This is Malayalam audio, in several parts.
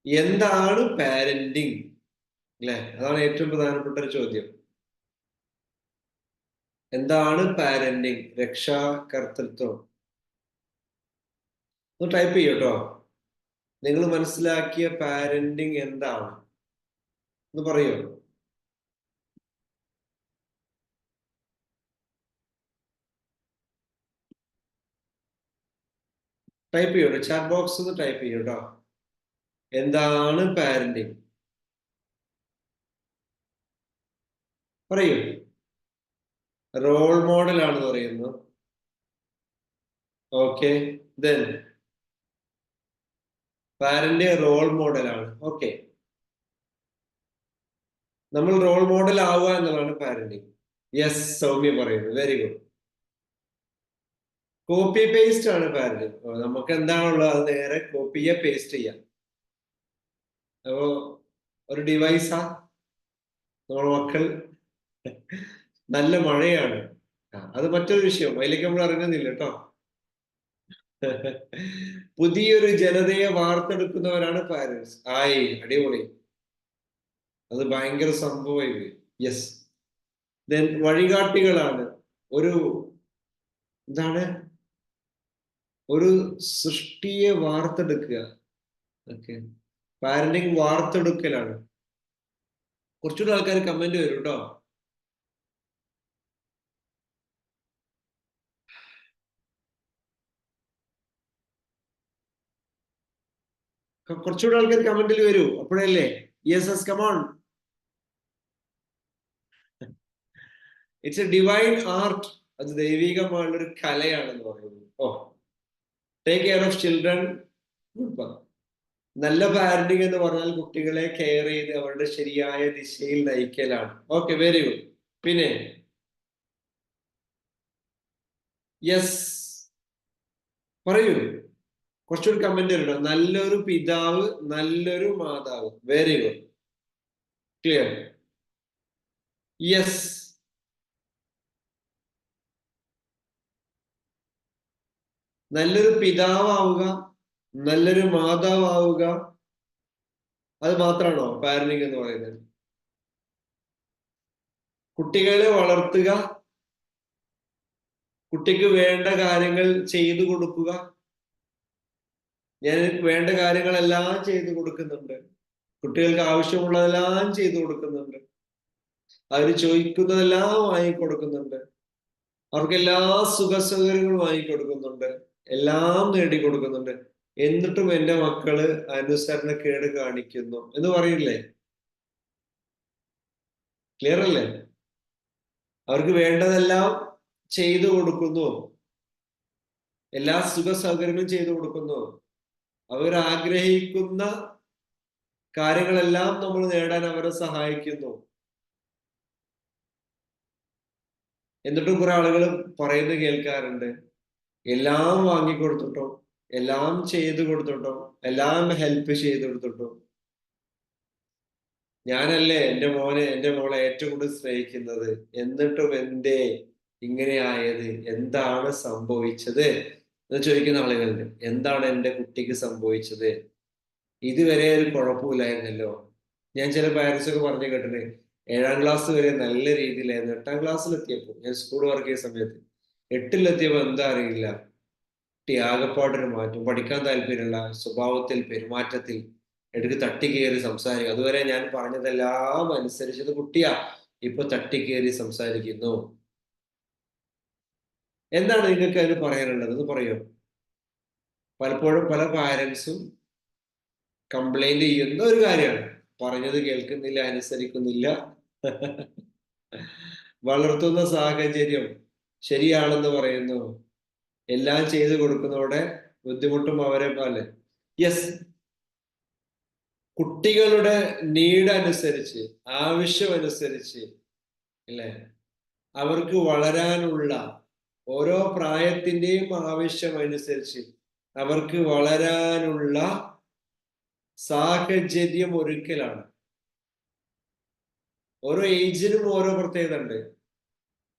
എന്താണ് പാരന്റിങ് അല്ലെ? അതാണ് ഏറ്റവും പ്രധാനപ്പെട്ട ഒരു ചോദ്യം. എന്താണ് പാരന്റിങ്? രക്ഷാകർതൃത്വം. ഒന്ന് ടൈപ്പ് ചെയ്യൂട്ടോ. നിങ്ങൾ മനസ്സിലാക്കിയ പാരന്റിങ് എന്താണ് എന്ന് പറയൂ. ടൈപ്പ് ചെയ്യൂട്ടോ, ചാറ്റ് ബോക്സ് ഒന്ന് ടൈപ്പ് ചെയ്യൂട്ടോ. എന്താണ് പാരന്റിങ്? പറയൂ. റോൾ മോഡൽ ആണെന്ന് പറയുന്നു. ഓക്കെ, ദെൻ പാരന്റ് റോൾ മോഡലാണ്. ഓക്കെ, നമ്മൾ റോൾ മോഡൽ ആവുക എന്നുള്ളതാണ് പാരന്റിങ്. യെസ്, സൗമ്യ പറയുന്നു. Very good. കോപ്പി പേസ്റ്റ് ആണ് പാരന്റിങ്. നമുക്ക് എന്താണുള്ളത് അത് നേരെ കോപ്പി ചെയ്യുക, പേസ്റ്റ് ചെയ്യാം. അപ്പോ ഒരു ഡിവൈസാ നമ്മുടെ മക്കൾ. നല്ല മഴയാണ്. അത് മറ്റൊരു വിഷയം, അതിലേക്ക് നമ്മൾ ഇറങ്ങുന്നില്ല കേട്ടോ. പുതിയൊരു ജനതയെ വാർത്തെടുക്കുന്നവരാണ് പാരന്റ്സ്. ആയി, അടിപൊളി. അത് ഭയങ്കര സംഭവമായി. യെസ്. ദെൻ വഴികാട്ടികളാണ്. ഒരു എന്താണ്, ഒരു സൃഷ്ടിയെ വാർത്തെടുക്കുക. Okay, parenting വാർത്തെടുക്കലാണ്. കുറച്ചുകൂടെ ആൾക്കാർ കമന്റ് വരും കേട്ടോ. കുറച്ചുകൂടെ ആൾക്കാർ കമന്റിൽ വരൂ, അപ്പോഴല്ലേ. Yes yes, come on. It's a divine art. അത് ദൈവികമായുള്ള ഒരു കലയാണെന്ന് പറയുന്നത്. Oh, take care of children. നല്ല പാരന്റിങ് എന്ന് പറഞ്ഞാൽ കുട്ടികളെ കെയർ ചെയ്ത് അവരുടെ ശരിയായ ദിശയിൽ നയിക്കലാണ്. Okay, very good. പിന്നെ യെസ്, പറയൂ. കുറച്ചുകൂടി കമന്റ് ഉണ്ടോ? നല്ലൊരു പിതാവ്, നല്ലൊരു മാതാവ്. Very good, clear. യെസ്, നല്ലൊരു പിതാവാവുക, നല്ലൊരു മാതാവാവുക, അത് മാത്രമാണോ പാരന്റിങ് എന്ന് പറയുന്നത്? കുട്ടികളെ വളർത്തുക, കുട്ടിക്ക് വേണ്ട കാര്യങ്ങൾ ചെയ്തു കൊടുക്കുക. ഞാൻ വേണ്ട കാര്യങ്ങളെല്ലാം ചെയ്തു കൊടുക്കുന്നുണ്ട്. കുട്ടികൾക്ക് ആവശ്യമുള്ളതെല്ലാം ചെയ്തു കൊടുക്കുന്നുണ്ട്. അവർ ചോദിക്കുന്നതെല്ലാം വാങ്ങിക്കൊടുക്കുന്നുണ്ട്. അവർക്ക് എല്ലാ സുഖസൗകര്യങ്ങളും വാങ്ങിക്കൊടുക്കുന്നുണ്ട്. എല്ലാം നേടിക്കൊടുക്കുന്നുണ്ട്. എന്നിട്ടും എന്റെ മക്കള് അനുസരണക്കേട് കാണിക്കുന്നു എന്ന് പറയില്ലേ? ക്ലിയർ അല്ലേ? അവർക്ക് വേണ്ടതെല്ലാം ചെയ്തു കൊടുക്കുന്നു, എല്ലാ സുഖ സൗകര്യങ്ങളും ചെയ്തു കൊടുക്കുന്നു, അവർ ആഗ്രഹിക്കുന്ന കാര്യങ്ങളെല്ലാം നമ്മൾ നേടാൻ അവരെ സഹായിക്കുന്നു. എന്നിട്ടും കുറെ ആളുകൾ പറയുന്നത് കേൾക്കാറുണ്ട്, എല്ലാം വാങ്ങിക്കൊടുത്തിട്ടോ, എല്ലാം ചെയ്തു കൊടുത്തിട്ടോ, എല്ലാം ഹെൽപ്പ് ചെയ്തു കൊടുത്തിട്ടോ, ഞാനല്ലേ എന്റെ മോനെ എന്റെ മോളെ ഏറ്റവും കൂടുതൽ സ്നേഹിക്കുന്നത്, എന്നിട്ടും എന്തേ ഇങ്ങനെ ആയത്, എന്താണ് സംഭവിച്ചത് എന്ന് ചോദിക്കുന്ന ആളുകളുണ്ട്. എന്താണ് എന്റെ കുട്ടിക്ക് സംഭവിച്ചത്? ഇതുവരെ ഒരു കുഴപ്പമില്ലായിരുന്നല്ലോ. ഞാൻ ചില പാരന്റ്സ് ഒക്കെ പറഞ്ഞു കേട്ടിട്ടുണ്ട്, 7ാം ക്ലാസ് വരെ നല്ല രീതിയിലായിരുന്നു, 8ാം ക്ലാസ്സിലെത്തിയപ്പോൾ, ഞാൻ സ്കൂൾ വർക്ക് ചെയ്യുന്ന സമയത്ത് 8ലെത്തിയപ്പോ എന്താ അറിയില്ല, കുട്ടി ആകപ്പാടൊരു മാറ്റം, പഠിക്കാൻ താല്പര്യമുള്ള സ്വഭാവത്തിൽ, പെരുമാറ്റത്തിൽ, എടുക്ക് തട്ടിക്കേറി സംസാരിക്കും. അതുവരെ ഞാൻ പറഞ്ഞതെല്ലാം അനുസരിച്ചത് കുട്ടിയാ, ഇപ്പൊ തട്ടിക്കേറി സംസാരിക്കുന്നു. എന്താണ് നിങ്ങൾക്ക് അതിന് പറയാനുള്ളത് എന്ന് പറയോ? പലപ്പോഴും പല പാരന്റ്സും കംപ്ലൈന്റ് ചെയ്യുന്ന ഒരു കാര്യമാണ്, പറഞ്ഞത് കേൾക്കുന്നില്ല, അനുസരിക്കുന്നില്ല. വളർത്തുന്ന സാഹചര്യം ശരിയാണെന്ന് പറയുന്നു, എല്ലാം ചെയ്തു കൊടുക്കുന്നതോടെ ബുദ്ധിമുട്ടും അവരെ പോലെ. യെസ്, കുട്ടികളുടെ നീഡ് അനുസരിച്ച്, ആവശ്യമനുസരിച്ച് അല്ലെ, അവർക്ക് വളരാനുള്ള ഓരോ പ്രായത്തിന്റെയും ആവശ്യം അനുസരിച്ച് അവർക്ക് വളരാനുള്ള സാഹചര്യം ഒരുക്കലാണ്. ഓരോ ഏജിനും ഓരോ പ്രത്യേകത ഉണ്ട്.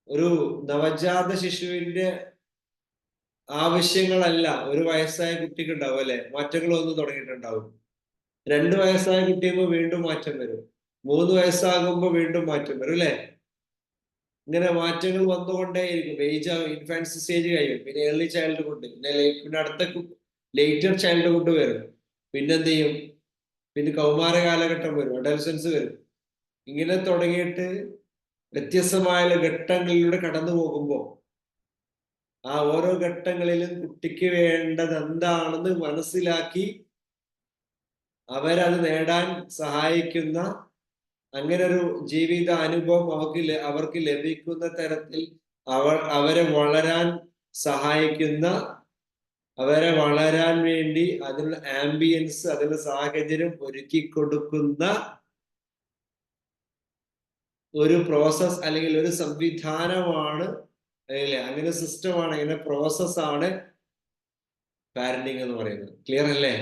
ഒരു നവജാത ശിശുവിന്റെ ആവശ്യങ്ങളല്ല ഒരു വയസ്സായ കുട്ടിക്ക് ഉണ്ടാവും അല്ലെ, മാറ്റങ്ങൾ വന്ന് തുടങ്ങിയിട്ടുണ്ടാവും. 2 വയസ്സായ കുട്ടിയാകുമ്പോൾ വീണ്ടും മാറ്റം വരും. 3 വയസ്സാകുമ്പോൾ വീണ്ടും മാറ്റം വരും അല്ലെ? ഇങ്ങനെ മാറ്റങ്ങൾ വന്നുകൊണ്ടേയിരിക്കും. ഇൻഫാൻസി സ്റ്റേജ് കഴിയും, പിന്നെ ഏർലി ചൈൽഡ്ഹുഡ്, പിന്നെ അടുത്ത ലേറ്റർ ചൈൽഡ്ഹുഡ് വരും, പിന്നെന്ത് ചെയ്യും, പിന്നെ കൗമാര കാലഘട്ടം വരും, അഡolescence വരും. ഇങ്ങനെ തുടങ്ങിയിട്ട് വ്യത്യസ്തമായ ഘട്ടങ്ങളിലൂടെ കടന്നു പോകുമ്പോൾ ആ ഓരോ ഘട്ടങ്ങളിലും കുട്ടിക്ക് വേണ്ടത് എന്താണെന്ന് മനസ്സിലാക്കി അവരത് നേടാൻ സഹായിക്കുന്ന അങ്ങനെ ഒരു ജീവിത അനുഭവം അവർക്ക് ലഭിക്കുന്ന തരത്തിൽ അവരെ വളരാൻ സഹായിക്കുന്ന, അവരെ വളരാൻ വേണ്ടി അതിനുള്ള ആംബിയൻസ്, അതിനുള്ള സാഹചര്യം ഒരുക്കി കൊടുക്കുന്ന ഒരു പ്രോസസ് അല്ലെങ്കിൽ ഒരു സംവിധാനമാണ്, അല്ലേ, അങ്ങനെ സിസ്റ്റമാണ്, അങ്ങനെ പ്രോസസ്സാണ് പാരന്റിങ് എന്ന് പറയുന്നത്. ക്ലിയർ അല്ലേ?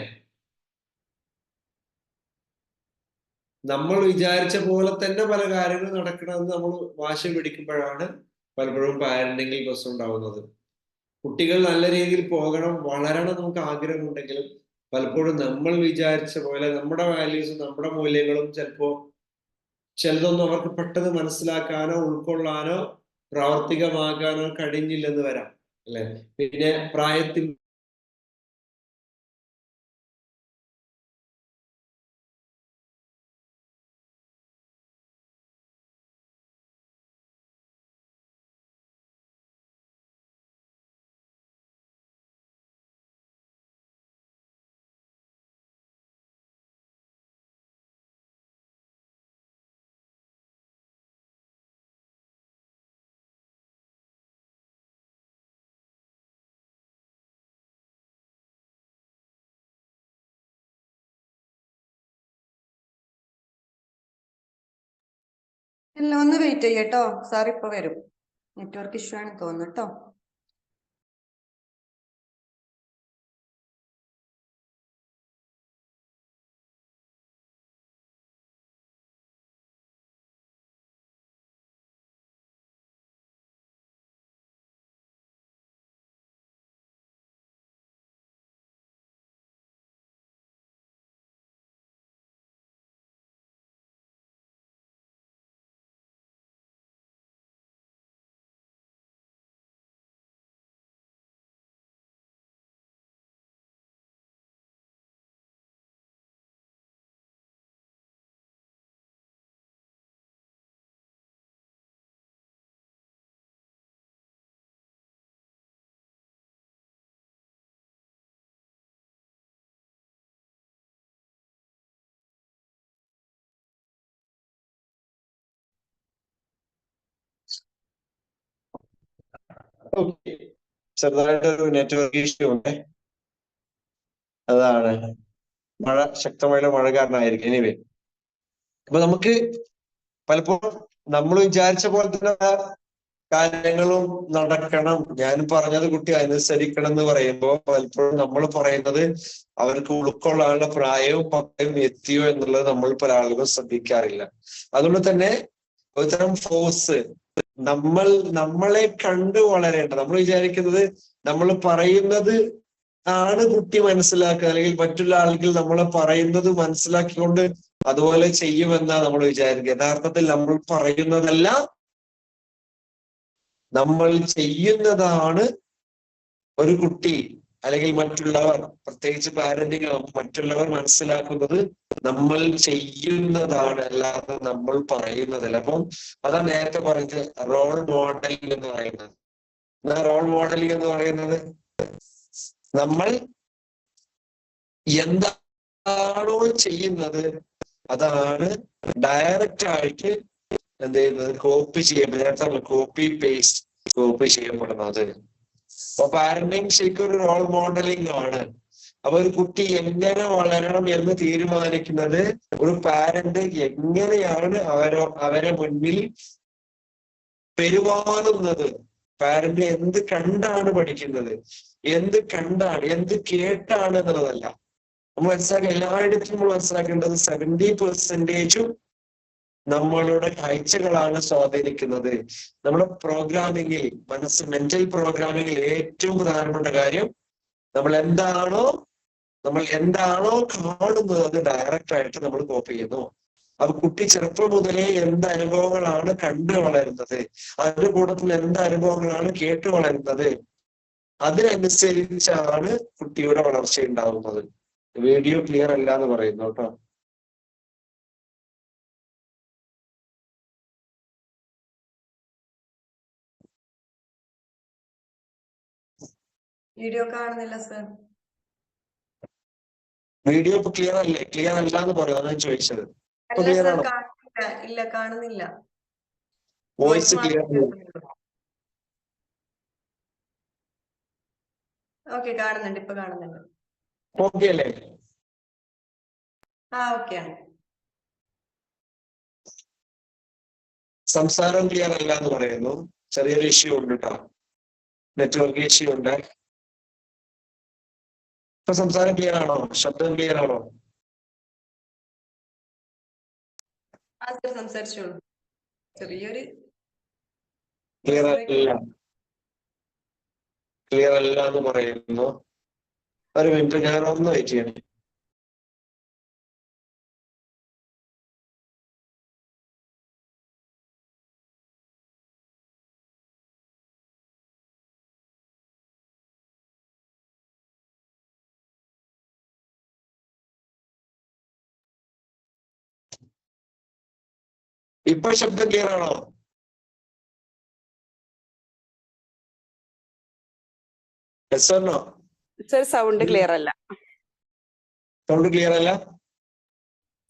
നമ്മൾ വിചാരിച്ച പോലെ തന്നെ പല കാര്യങ്ങളും നടക്കണമെന്ന് നമ്മൾ വാശി പിടിക്കുമ്പോഴാണ് പലപ്പോഴും പാരന്റിങ്ങിൽ പ്രശ്നം ഉണ്ടാവുന്നത്. കുട്ടികൾ നല്ല രീതിയിൽ പോകണം, വളരണം നമുക്ക് ആഗ്രഹമുണ്ടെങ്കിലും പലപ്പോഴും നമ്മൾ വിചാരിച്ച പോലെ നമ്മുടെ വാല്യൂസും നമ്മുടെ മൂല്യങ്ങളും ചിലതൊന്നും അവർക്ക് പെട്ടെന്ന് മനസ്സിലാക്കാനോ ഉൾക്കൊള്ളാനോ പ്രാവർത്തികമാക്കാനോ കഴിഞ്ഞില്ലെന്ന് വരാം, അല്ലെ? പിന്നെ പ്രായത്തിൽ ഇല്ല, ഒന്ന് വെയിറ്റ് ചെയ്യട്ടോ സാർ, ഇപ്പൊ വരും. നെറ്റ്വർക്ക് ഇഷ്യൂ ആണ് തോന്നുന്നു കേട്ടോ. ചെറുതായിട്ടൊരു നെറ്റ്വർക്ക് ഇഷ്യൂ ഉണ്ട്, അതാണ് ശക്തമായ മഴ കാരണമായിരിക്കും. എനിവേ, അപ്പൊ നമുക്ക് പലപ്പോഴും നമ്മൾ വിചാരിച്ച പോലെ തന്നെ കാര്യങ്ങളും നടക്കണം, ഞാൻ പറഞ്ഞത് കുട്ടി അനുസരിക്കണം എന്ന് പറയുമ്പോൾ പലപ്പോഴും നമ്മൾ പറയുന്നത് അവർക്ക് ഉൾക്കൊള്ളാനുള്ള പ്രായവും പക്വതയും എത്തിയോ എന്നുള്ളത് നമ്മൾ പല ആളുകളും ശ്രദ്ധിക്കാറില്ല. അതുകൊണ്ട് തന്നെ ഒരുതരം ഫോഴ്സ്, നമ്മളെ കണ്ട് വളരേണ്ട, നമ്മൾ വിചാരിക്കുന്നത് നമ്മൾ പറയുന്നത് ആണ് കുട്ടി മനസ്സിലാക്കുക, അല്ലെങ്കിൽ മറ്റുള്ള ആളുകൾ നമ്മളെ പറയുന്നത് മനസ്സിലാക്കിക്കൊണ്ട് അതുപോലെ ചെയ്യുമെന്നാ നമ്മൾ വിചാരിക്കുക. യഥാർത്ഥത്തിൽ നമ്മൾ പറയുന്നതല്ല, നമ്മൾ ചെയ്യുന്നതാണ് ഒരു കുട്ടി അല്ലെങ്കിൽ മറ്റുള്ളവർ, പ്രത്യേകിച്ച് പാരന്റിങ്, മറ്റുള്ളവർ മനസ്സിലാക്കുന്നത് നമ്മൾ ചെയ്യുന്നതാണ്, അല്ലാതെ നമ്മൾ പറയുന്നതല്ല. അപ്പം അതാ നേരത്തെ പറഞ്ഞത് റോൾ മോഡലിംഗ് എന്ന് പറയുന്നത്. റോൾ മോഡലിംഗ് എന്ന് പറയുന്നത് നമ്മൾ എന്താണോ ചെയ്യുന്നത് അതാണ് ഡയറക്റ്റ് ആയിട്ട് എന്ത് ചെയ്യുന്നത്, കോപ്പി ചെയ്യപ്പെടുന്നത്, കോപ്പി ചെയ്യപ്പെടുന്നത്. അപ്പൊ പാരന്റിങ് ശരിക്കും ഒരു റോൾ മോഡലിംഗ് ആണ്. അപ്പൊ ഒരു കുട്ടി എങ്ങനെ വളരണം എന്ന് തീരുമാനിക്കുന്നത് ഒരു പാരന്റ് എങ്ങനെയാണ് അവരെ മുന്നിൽ പെരുമാറുന്നത്. പാരന്റ് എന്ത് കണ്ടാണ് പഠിക്കുന്നത്, എന്ത് കേട്ടാണ് എന്നുള്ളതല്ല നമ്മൾ മനസ്സിലാക്കുക. എല്ലായിടത്തും നമ്മൾ മനസ്സിലാക്കേണ്ടത് 70% നമ്മളുടെ കാഴ്ചകളാണ് സ്വാധീനിക്കുന്നത്. നമ്മുടെ പ്രോഗ്രാമിങ്ങിൽ, മെന്റൽ പ്രോഗ്രാമിങ്ങിൽ ഏറ്റവും പ്രധാനപ്പെട്ട കാര്യം നമ്മൾ എന്താണോ നമ്മൾ എന്താണോ കാണുന്നത് അത് ഡയറക്റ്റ് ആയിട്ട് നമ്മൾ കോപ്പി ചെയ്യുന്നു. അപ്പൊ കുട്ടി ചെറുപ്പം മുതലേ എന്ത് അനുഭവങ്ങളാണ് കണ്ടു വളരുന്നത്, അതിന്റെ കൂട്ടത്തിൽ എന്ത് അനുഭവങ്ങളാണ് കേട്ടു വളരുന്നത്, അതിനനുസരിച്ചാണ് കുട്ടിയുടെ വളർച്ച ഉണ്ടാവുന്നത്. വീഡിയോ ക്ലിയർ അല്ല എന്ന് പറയുന്നു കേട്ടോ. വീഡിയോ കാണുന്നില്ല സർ. വീഡിയോ ഇപ്പൊ ക്ലിയർ അല്ലേ? ക്ലിയർ അല്ല എന്ന് പറയും, അതാണ് ചോദിച്ചത്. അല്ല ക്ലിയർ സർ, ആണോ? കാണുന്നില്ല. ഇല്ല, കാണുന്നില്ല. വോയിസ് ക്ലിയർ ആണ്. ഓക്കെ, കാണുന്നുണ്ട്. ഇപ്പൊ കാണുന്നുണ്ട്. ഓക്കെ അല്ലേ? ഓക്കെ ആണ്. സംസാരം ക്ലിയർ അല്ല എന്ന് പറയുന്നു. ചെറിയൊരു ഇഷ്യൂ ഉണ്ട് കേട്ടോ, നെറ്റ്വർക്ക് ഇഷ്യൂ ഉണ്ട്. ഇപ്പൊ സംസാരം ക്ലിയർ ആണോ? ശബ്ദം ക്ലിയർ ആണോ? സർ, സംസാരിച്ചോളൂ. ചെറിയൊരു ക്ലിയർ അല്ല, ക്ലിയർ അല്ല എന്ന് പറയുന്നു. ഒരു മിനിറ്റ്, ഞാൻ ഒന്ന് വെയിറ്റ് ചെയ്യണം. ഇപ്പൊ ശബ്ദം ക്ലിയർ ആണോ? സർ, സൗണ്ട് ക്ലിയർ അല്ല. സൗണ്ട് ക്ലിയർ അല്ല.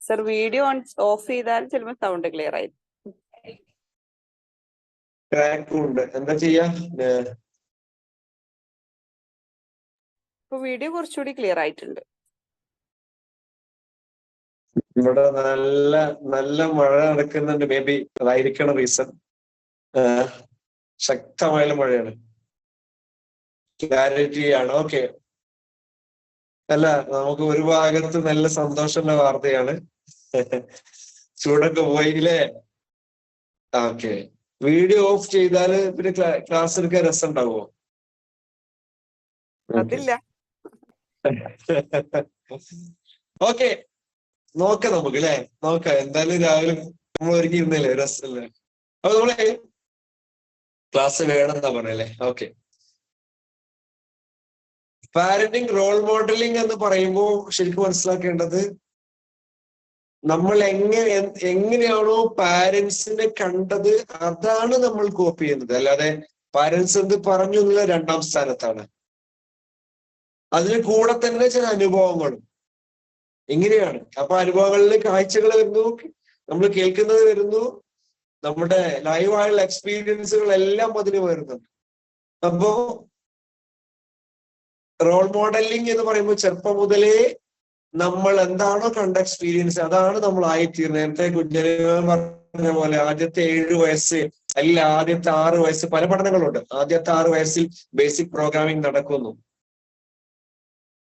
സർ, വീഡിയോ ഓഫ് ചെയ്താൽ ചിലപ്പോൾ സൗണ്ട് ക്ലിയർ ആയി. ക്രാക്കും ഉണ്ട്, എന്താ ചെയ്യാ? ഇപ്പൊ വീഡിയോ കുറച്ചുകൂടി ക്ലിയർ ആയിട്ടുണ്ട്. ഇവിടെ നല്ല നല്ല മഴ നടക്കുന്നുണ്ട്. മേ ബി അതായിരിക്കണം റീസൺ. ശക്തമായ മഴയാണ്. ക്ലാരിറ്റി ആണ്. ഓക്കെ. അല്ല, നമുക്ക് ഒരു ഭാഗത്ത് നല്ല സന്തോഷമുള്ള വാർത്തയാണ്. ചൂടൊക്കെ പോയില്ലേ? ഓക്കെ. വീഡിയോ ഓഫ് ചെയ്താല് പിന്നെ ക്ലാസ് എടുക്കാൻ രസം ഉണ്ടാവുമോ? അതില്ല. ഓക്കെ, നോക്കാം നമുക്ക് അല്ലെ. നോക്കാം. എന്തായാലും രാവിലെ നമ്മൾ ഒരുങ്ങിയിരുന്നല്ലേ, രസമല്ലേ. അപ്പൊ നമ്മളെ ക്ലാസ് വേണമെന്നാ പറഞ്ഞല്ലേ. ഓക്കെ. പാരന്റിങ് റോൾ മോഡലിംഗ് എന്ന് പറയുമ്പോൾ ശരിക്കും മനസ്സിലാക്കേണ്ടത്, നമ്മൾ എങ്ങനെയാണോ പാരന്റ്സിനെ കണ്ടത് അതാണ് നമ്മൾ കോപ്പി ചെയ്യുന്നത്. അല്ലാതെ പാരന്റ്സ് എന്ത് പറഞ്ഞു എന്നുള്ള രണ്ടാം സ്ഥാനത്താണ്. അതിന് കൂടെ തന്നെ ചില അനുഭവങ്ങളും ഇങ്ങനെയാണ്. അപ്പൊ അനുഭവങ്ങളിൽ കാഴ്ചകൾ വരുന്നു, നമ്മൾ കേൾക്കുന്നത് വരുന്നു, നമ്മുടെ ലൈവായുള്ള എക്സ്പീരിയൻസുകളെല്ലാം അതിന് വരുന്നുണ്ട്. അപ്പോ റോൾ മോഡലിംഗ് എന്ന് പറയുമ്പോൾ ചെറുപ്പം മുതലേ നമ്മൾ എന്താണോ കണ്ട എക്സ്പീരിയൻസ് അതാണ് നമ്മൾ ആയിത്തീർന്നത്. നേരത്തെ കുഞ്ഞിനെ പറഞ്ഞ പോലെ ആദ്യത്തെ 7 വയസ്സ് അല്ലെങ്കിൽ ആദ്യത്തെ 6 വയസ്സ്, പല പഠനങ്ങളുണ്ട്. ആദ്യത്തെ 6 വയസ്സിൽ ബേസിക് പ്രോഗ്രാമിംഗ് നടക്കുന്നു.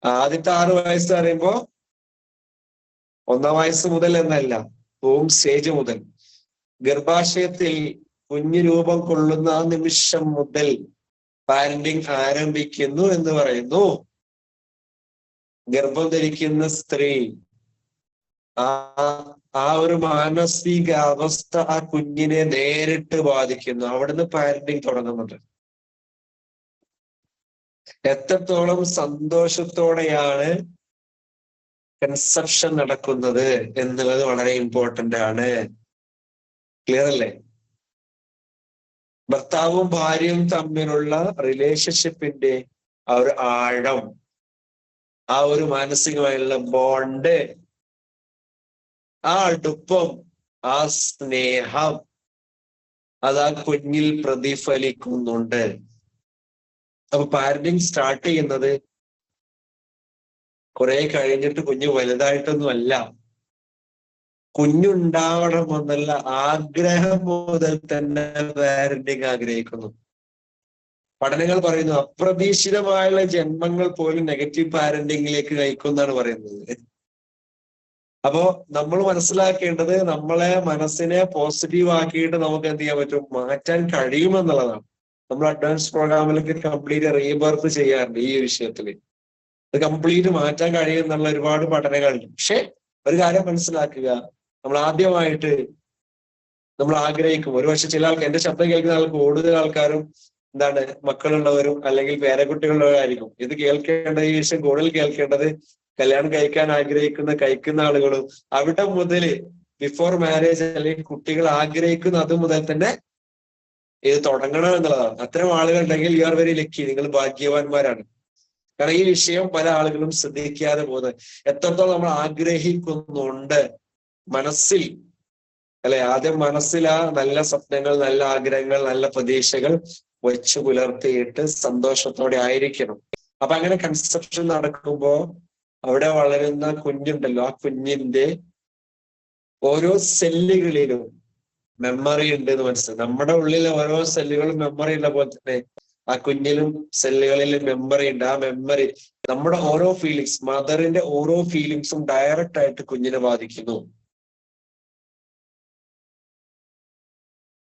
ആദ്യത്തെ 6 വയസ്സ് പറയുമ്പോ 1-ാം വയസ്സ് മുതൽ എന്നല്ല, ഹോം സ്റ്റേജ് മുതൽ, ഗർഭാശയത്തിൽ കുഞ്ഞു രൂപം കൊള്ളുന്ന ആ നിമിഷം മുതൽ പാരന്റിങ് ആരംഭിക്കുന്നു എന്ന് പറയുന്നു. ഗർഭം ധരിക്കുന്ന സ്ത്രീ ആ ഒരു മാനസിക അവസ്ഥ ആ കുഞ്ഞിനെ നേരിട്ട് ബാധിക്കുന്നു. അവിടുന്ന് പാരന്റിങ് തുടങ്ങുന്നുണ്ട്. എത്രത്തോളം സന്തോഷത്തോടെയാണ് കൺസെപ്ഷൻ നടക്കുന്നത് എന്നുള്ളത് വളരെ ഇമ്പോർട്ടന്റ് ആണ്. ക്ലിയർ അല്ലേ? ഭർത്താവും ഭാര്യയും തമ്മിലുള്ള റിലേഷൻഷിപ്പിന്റെ ആ ഒരു ആഴം, ആ ഒരു മാനസികമായുള്ള ബോണ്ട്, ആ അടുപ്പം, ആ സ്നേഹം, അത് ആ കുഞ്ഞിൽ പ്രതിഫലിക്കുന്നുണ്ട്. അപ്പൊ പാരന്റിങ് സ്റ്റാർട്ട് ചെയ്യുന്നത് കുറെ കഴിഞ്ഞിട്ട് കുഞ്ഞ് വലുതായിട്ടൊന്നും അല്ല. കുഞ്ഞുണ്ടാവണമെന്നുള്ള ആഗ്രഹം മുതൽ തന്നെ പാരന്റിങ് ആഗ്രഹിക്കുന്നു. പഠനങ്ങൾ പറയുന്നു അപ്രതീക്ഷിതമായുള്ള ജന്മങ്ങൾ പോലും നെഗറ്റീവ് പാരന്റിങ്ങിലേക്ക് നയിക്കുമെന്നാണ് പറയുന്നത്. അപ്പോ നമ്മൾ മനസ്സിലാക്കേണ്ടത് നമ്മളെ മനസ്സിനെ പോസിറ്റീവ് ആക്കിയിട്ട് നമുക്ക് എന്ത് ചെയ്യാൻ പറ്റും, മാറ്റാൻ കഴിയുമെന്നുള്ളതാണ്. നമ്മൾ അഡ്വാൻസ് പ്രോഗ്രാമിലേക്ക് കംപ്ലീറ്റ് റീബർത്ത് ചെയ്യാറുണ്ട് ഈ വിഷയത്തിൽ. അത് കംപ്ലീറ്റ് മാറ്റാൻ കഴിയുന്നുള്ള ഒരുപാട് പഠനങ്ങളുണ്ട്. പക്ഷെ ഒരു കാര്യം മനസ്സിലാക്കുക, നമ്മൾ ആദ്യമായിട്ട് നമ്മൾ ആഗ്രഹിക്കും, ഒരുപക്ഷെ ചില ആൾക്ക്, എന്റെ ശബ്ദം കേൾക്കുന്ന ആൾക്ക് കൂടുതൽ ആൾക്കാരും എന്താണ് മക്കളുള്ളവരും അല്ലെങ്കിൽ പേരക്കുട്ടികളുള്ളവരായിരിക്കും. ഇത് കേൾക്കേണ്ടത്, ഈ വിഷയം കൂടുതൽ കേൾക്കേണ്ടത് കല്യാണം കഴിക്കാൻ കഴിക്കുന്ന ആളുകളും അവിടെ മുതല് ബിഫോർ മാരേജ് അല്ലെങ്കിൽ കുട്ടികൾ ആഗ്രഹിക്കുന്ന അത് മുതൽ തന്നെ ഇത് തുടങ്ങണം എന്നുള്ളതാണ്. അത്തരം ആളുകൾ ഉണ്ടെങ്കിൽ യു ആർ വെരി ലക്കി, നിങ്ങൾ ഭാഗ്യവാന്മാരാണ്. കാരണം ഈ വിഷയം പല ആളുകളും ശ്രദ്ധിക്കാതെ പോകുന്നത്. എത്രത്തോളം നമ്മൾ ആഗ്രഹിക്കുന്നുണ്ട് മനസ്സിൽ, അല്ലെ, ആദ്യം മനസ്സിൽ ആ നല്ല സ്വപ്നങ്ങൾ, നല്ല ആഗ്രഹങ്ങൾ, നല്ല പ്രതീക്ഷകൾ വെച്ചു പുലർത്തിയിട്ട് സന്തോഷത്തോടെ ആയിരിക്കണം. അപ്പൊ അങ്ങനെ കൺസെപ്ഷൻ നടക്കുമ്പോ അവിടെ വളരുന്ന കുഞ്ഞുണ്ടല്ലോ, ആ കുഞ്ഞിന്റെ ഓരോ സെല്ലുകളിലും മെമ്മറി ഉണ്ട് എന്ന് മനസ്സിലായി. നമ്മുടെ ഉള്ളിലെ ഓരോ സെല്ലുകളും മെമ്മറി ഉള്ള പോലെ തന്നെ ആ കുഞ്ഞിലും സെല്ലുകളിലും മെമ്മറി ഉണ്ട്. ആ മെമ്മറി നമ്മുടെ ഓരോ ഫീലിങ്സ്, മദറിന്റെ ഓരോ ഫീലിങ്സും ഡയറക്റ്റ് ആയിട്ട് കുഞ്ഞിനെ ബാധിക്കുന്നു.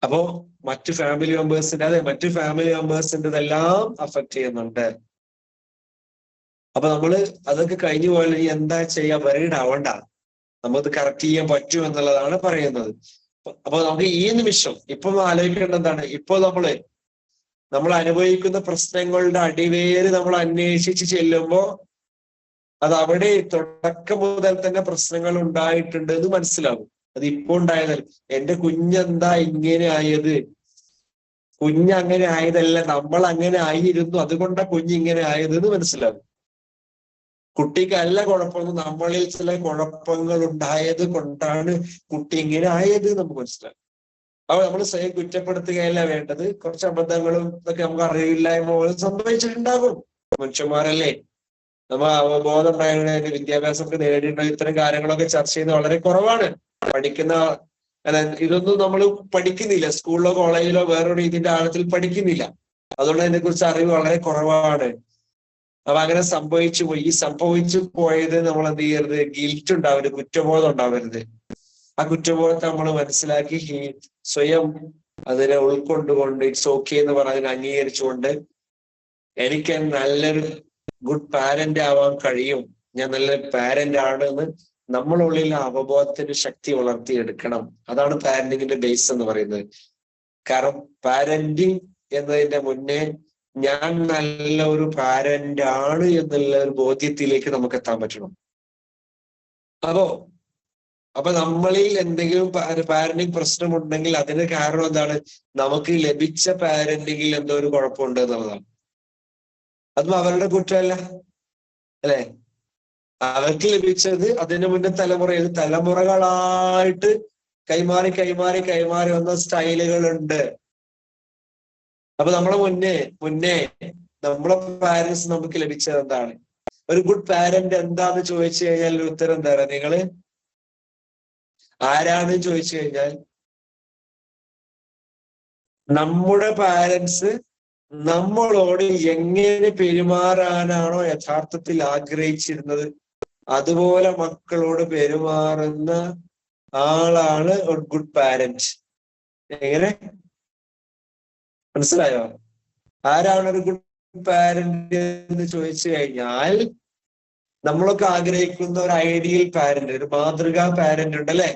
അപ്പോ മറ്റു ഫാമിലി മെമ്പേഴ്സിൻ്റെതെല്ലാം അഫക്ട് ചെയ്യുന്നുണ്ട്. അപ്പൊ നമ്മള് അതൊക്കെ കഴിഞ്ഞു പോയാൽ എന്താ ചെയ്യാ, വറീഡ് ആവണ്ട, നമുക്ക് കറക്റ്റ് ചെയ്യാൻ പറ്റും എന്നുള്ളതാണ് പറയുന്നത്. അപ്പൊ നമുക്ക് ഈ നിമിഷം ഇപ്പൊ ആലോചിക്കേണ്ട എന്താണ്, ഇപ്പൊ നമ്മൾ അനുഭവിക്കുന്ന പ്രശ്നങ്ങളുടെ അടിവേര് നമ്മൾ അന്വേഷിച്ച് ചെല്ലുമ്പോ അത് അവിടെ തുടക്കം മുതൽ തന്നെ പ്രശ്നങ്ങൾ ഉണ്ടായിട്ടുണ്ട് എന്ന് മനസ്സിലാവും. അത് ഇപ്പൊ ഉണ്ടായതല്ല. എന്റെ കുഞ്ഞെന്താ ഇങ്ങനെ ആയത്, കുഞ്ഞങ്ങനെ ആയതല്ല, നമ്മൾ അങ്ങനെ ആയിരുന്നു, അതുകൊണ്ടാ കുഞ്ഞിങ്ങനെ ആയത് എന്ന് മനസ്സിലാവും. കുട്ടിക്കല്ല കുഴപ്പമൊന്നും, നമ്മളിൽ ചില കുഴപ്പങ്ങൾ ഉണ്ടായത് കൊണ്ടാണ് കുട്ടി ഇങ്ങനെ ആയത് നമുക്ക് മനസ്സിലാവും. അപ്പൊ നമ്മൾ സ്വയം കുറ്റപ്പെടുത്തുകയല്ല വേണ്ടത്. കുറച്ച് അബദ്ധങ്ങളും ഇതൊക്കെ നമുക്ക് അറിയില്ലായ്മ പോലും സംഭവിച്ചിട്ടുണ്ടാകും. മനുഷ്യന്മാരല്ലേ, നമ്മൾ അവബോധം ഉണ്ടായതിന്റെ വിദ്യാഭ്യാസമൊക്കെ നേടിയിട്ടുള്ള ഇത്തരം കാര്യങ്ങളൊക്കെ ചർച്ച ചെയ്യുന്നത് വളരെ കുറവാണ്. പഠിക്കുന്ന അല്ല, ഇതൊന്നും നമ്മൾ പഠിക്കുന്നില്ല, സ്കൂളിലോ കോളേജിലോ വേറൊരു ഇതിന്റെ ആഴത്തിൽ പഠിക്കുന്നില്ല. അതുകൊണ്ട് അതിനെ കുറിച്ച് അറിവ് വളരെ കുറവാണ്. അപ്പൊ അങ്ങനെ സംഭവിച്ചു പോയി. ഈ സംഭവിച്ചു പോയത് നമ്മൾ എന്ത് ചെയ്യരുത്, ഗിൽറ്റ് ഉണ്ടാവരുത്, കുറ്റബോധം ഉണ്ടാവരുത്. ആ കുറ്റബോധത്തെ നമ്മൾ മനസ്സിലാക്കി സ്വയം അതിനെ ഉൾക്കൊണ്ടുകൊണ്ട് ഇറ്റ്സ് ഓക്കെ എന്ന് പറഞ്ഞ് അംഗീകരിച്ചുകൊണ്ട് എനിക്ക് നല്ലൊരു ഗുഡ് പാരന്റ് ആവാൻ കഴിയും, ഞാൻ നല്ലൊരു പാരന്റ് ആണ് എന്ന് നമ്മളുള്ളിൽ അവബോധത്തിന്റെ ശക്തി വളർത്തിയെടുക്കണം. അതാണ് പാരന്റിങ്ങിന്റെ ബേസ് എന്ന് പറയുന്നത്. കാരണം പാരന്റിങ് എന്നതിന്റെ മുന്നേ ഞാൻ നല്ല ഒരു പാരന്റ് ആണ് എന്നുള്ള ഒരു ബോധ്യത്തിലേക്ക് നമുക്ക് എത്താൻ പറ്റണം. അപ്പൊ നമ്മളിൽ എന്തെങ്കിലും പാരന്റിങ് പ്രശ്നമുണ്ടെങ്കിൽ അതിന് കാരണം എന്താണ്, നമുക്ക് ലഭിച്ച പാരന്റിങ്ങിൽ എന്തോ ഒരു കുഴപ്പമുണ്ട് എന്നുള്ളതാണ്. അതും അവരുടെ കുറ്റമല്ല, അല്ലെ, അവർക്ക് ലഭിച്ചത് അതിനു മുന്നേ തലമുറകളായിട്ട് കൈമാറി വന്ന സ്റ്റൈലുകളുണ്ട്. അപ്പൊ നമ്മളെ മുന്നേ നമ്മളെ പാരന്റ്സ് നമുക്ക് ലഭിച്ചത് എന്താണ്, ഒരു ഗുഡ് പാരന്റ് എന്താന്ന് ചോദിച്ചു കഴിഞ്ഞാൽ ഉത്തരം എന്താ പറയുക, നിങ്ങള് ആരാണെന്ന് ചോദിച്ചു കഴിഞ്ഞാൽ നമ്മുടെ പാരന്റ്സ് നമ്മളോട് എങ്ങനെ പെരുമാറാനാണോ യഥാർത്ഥത്തിൽ ആഗ്രഹിച്ചിരുന്നത് അതുപോലെ മക്കളോട് പെരുമാറുന്ന ആളാണ് ഒരു ഗുഡ് പാരന്റ്. എങ്ങനെ മനസ്സിലായോ? ആരാണ് ഒരു ഗുഡ് പാരന്റ് എന്ന് ചോദിച്ചു കഴിഞ്ഞാൽ നമ്മളൊക്കെ ആഗ്രഹിക്കുന്ന ഒരു ഐഡിയൽ പാരന്റ്, ഒരു മാതൃകാ പാരന്റ് ഉണ്ടല്ലേ.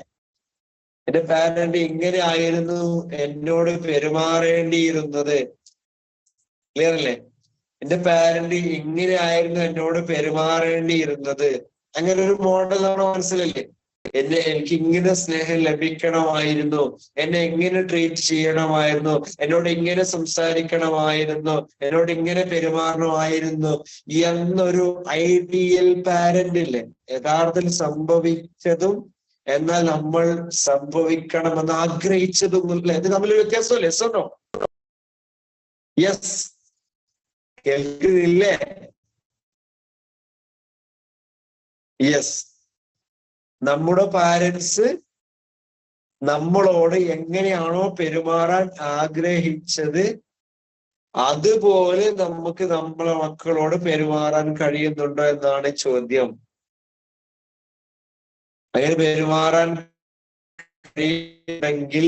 എന്റെ പാരന്റ് ഇങ്ങനെ ആയിരുന്നു എന്നോട് പെരുമാറേണ്ടിയിരുന്നത്, ക്ലിയർ അല്ലേ? എന്റെ പാരന്റ് ഇങ്ങനെ ആയിരുന്നു എന്നോട് പെരുമാറേണ്ടിയിരുന്നത്. അങ്ങനെ ഒരു മോഡൽ നമ്മുടെ മനസ്സിലല്ലേ. എനിക്ക് ഇങ്ങനെ സ്നേഹം ലഭിക്കണമായിരുന്നു, എന്നെ ഇങ്ങനെ ട്രീറ്റ് ചെയ്യണമായിരുന്നു, എന്നോട് ഇങ്ങനെ സംസാരിക്കണമായിരുന്നു, എന്നോട് ഇങ്ങനെ പെരുമാറണമായിരുന്നു എന്നൊരു ഐഡിയൽ പാരന്റ് ഇല്ലേ, യഥാർത്ഥത്തിൽ സംഭവിച്ചതും എന്നാൽ നമ്മൾ സംഭവിക്കണമെന്ന് ആഗ്രഹിച്ചതും അല്ലേ, ഇത് തമ്മിലൊരു വ്യത്യാസമല്ലേ? Yes or no? യെസ്, കേൾക്കുന്നില്ലേ? യെസ്, നമ്മുടെ പാരന്റ്സ് നമ്മളോട് എങ്ങനെയാണോ പെരുമാറാൻ ആഗ്രഹിച്ചത് അതുപോലെ നമുക്ക് നമ്മളെ മക്കളോട് പെരുമാറാൻ കഴിയുന്നുണ്ടോ എന്നാണ് ചോദ്യം. അങ്ങനെ പെരുമാറാൻ കഴിയുമെങ്കിൽ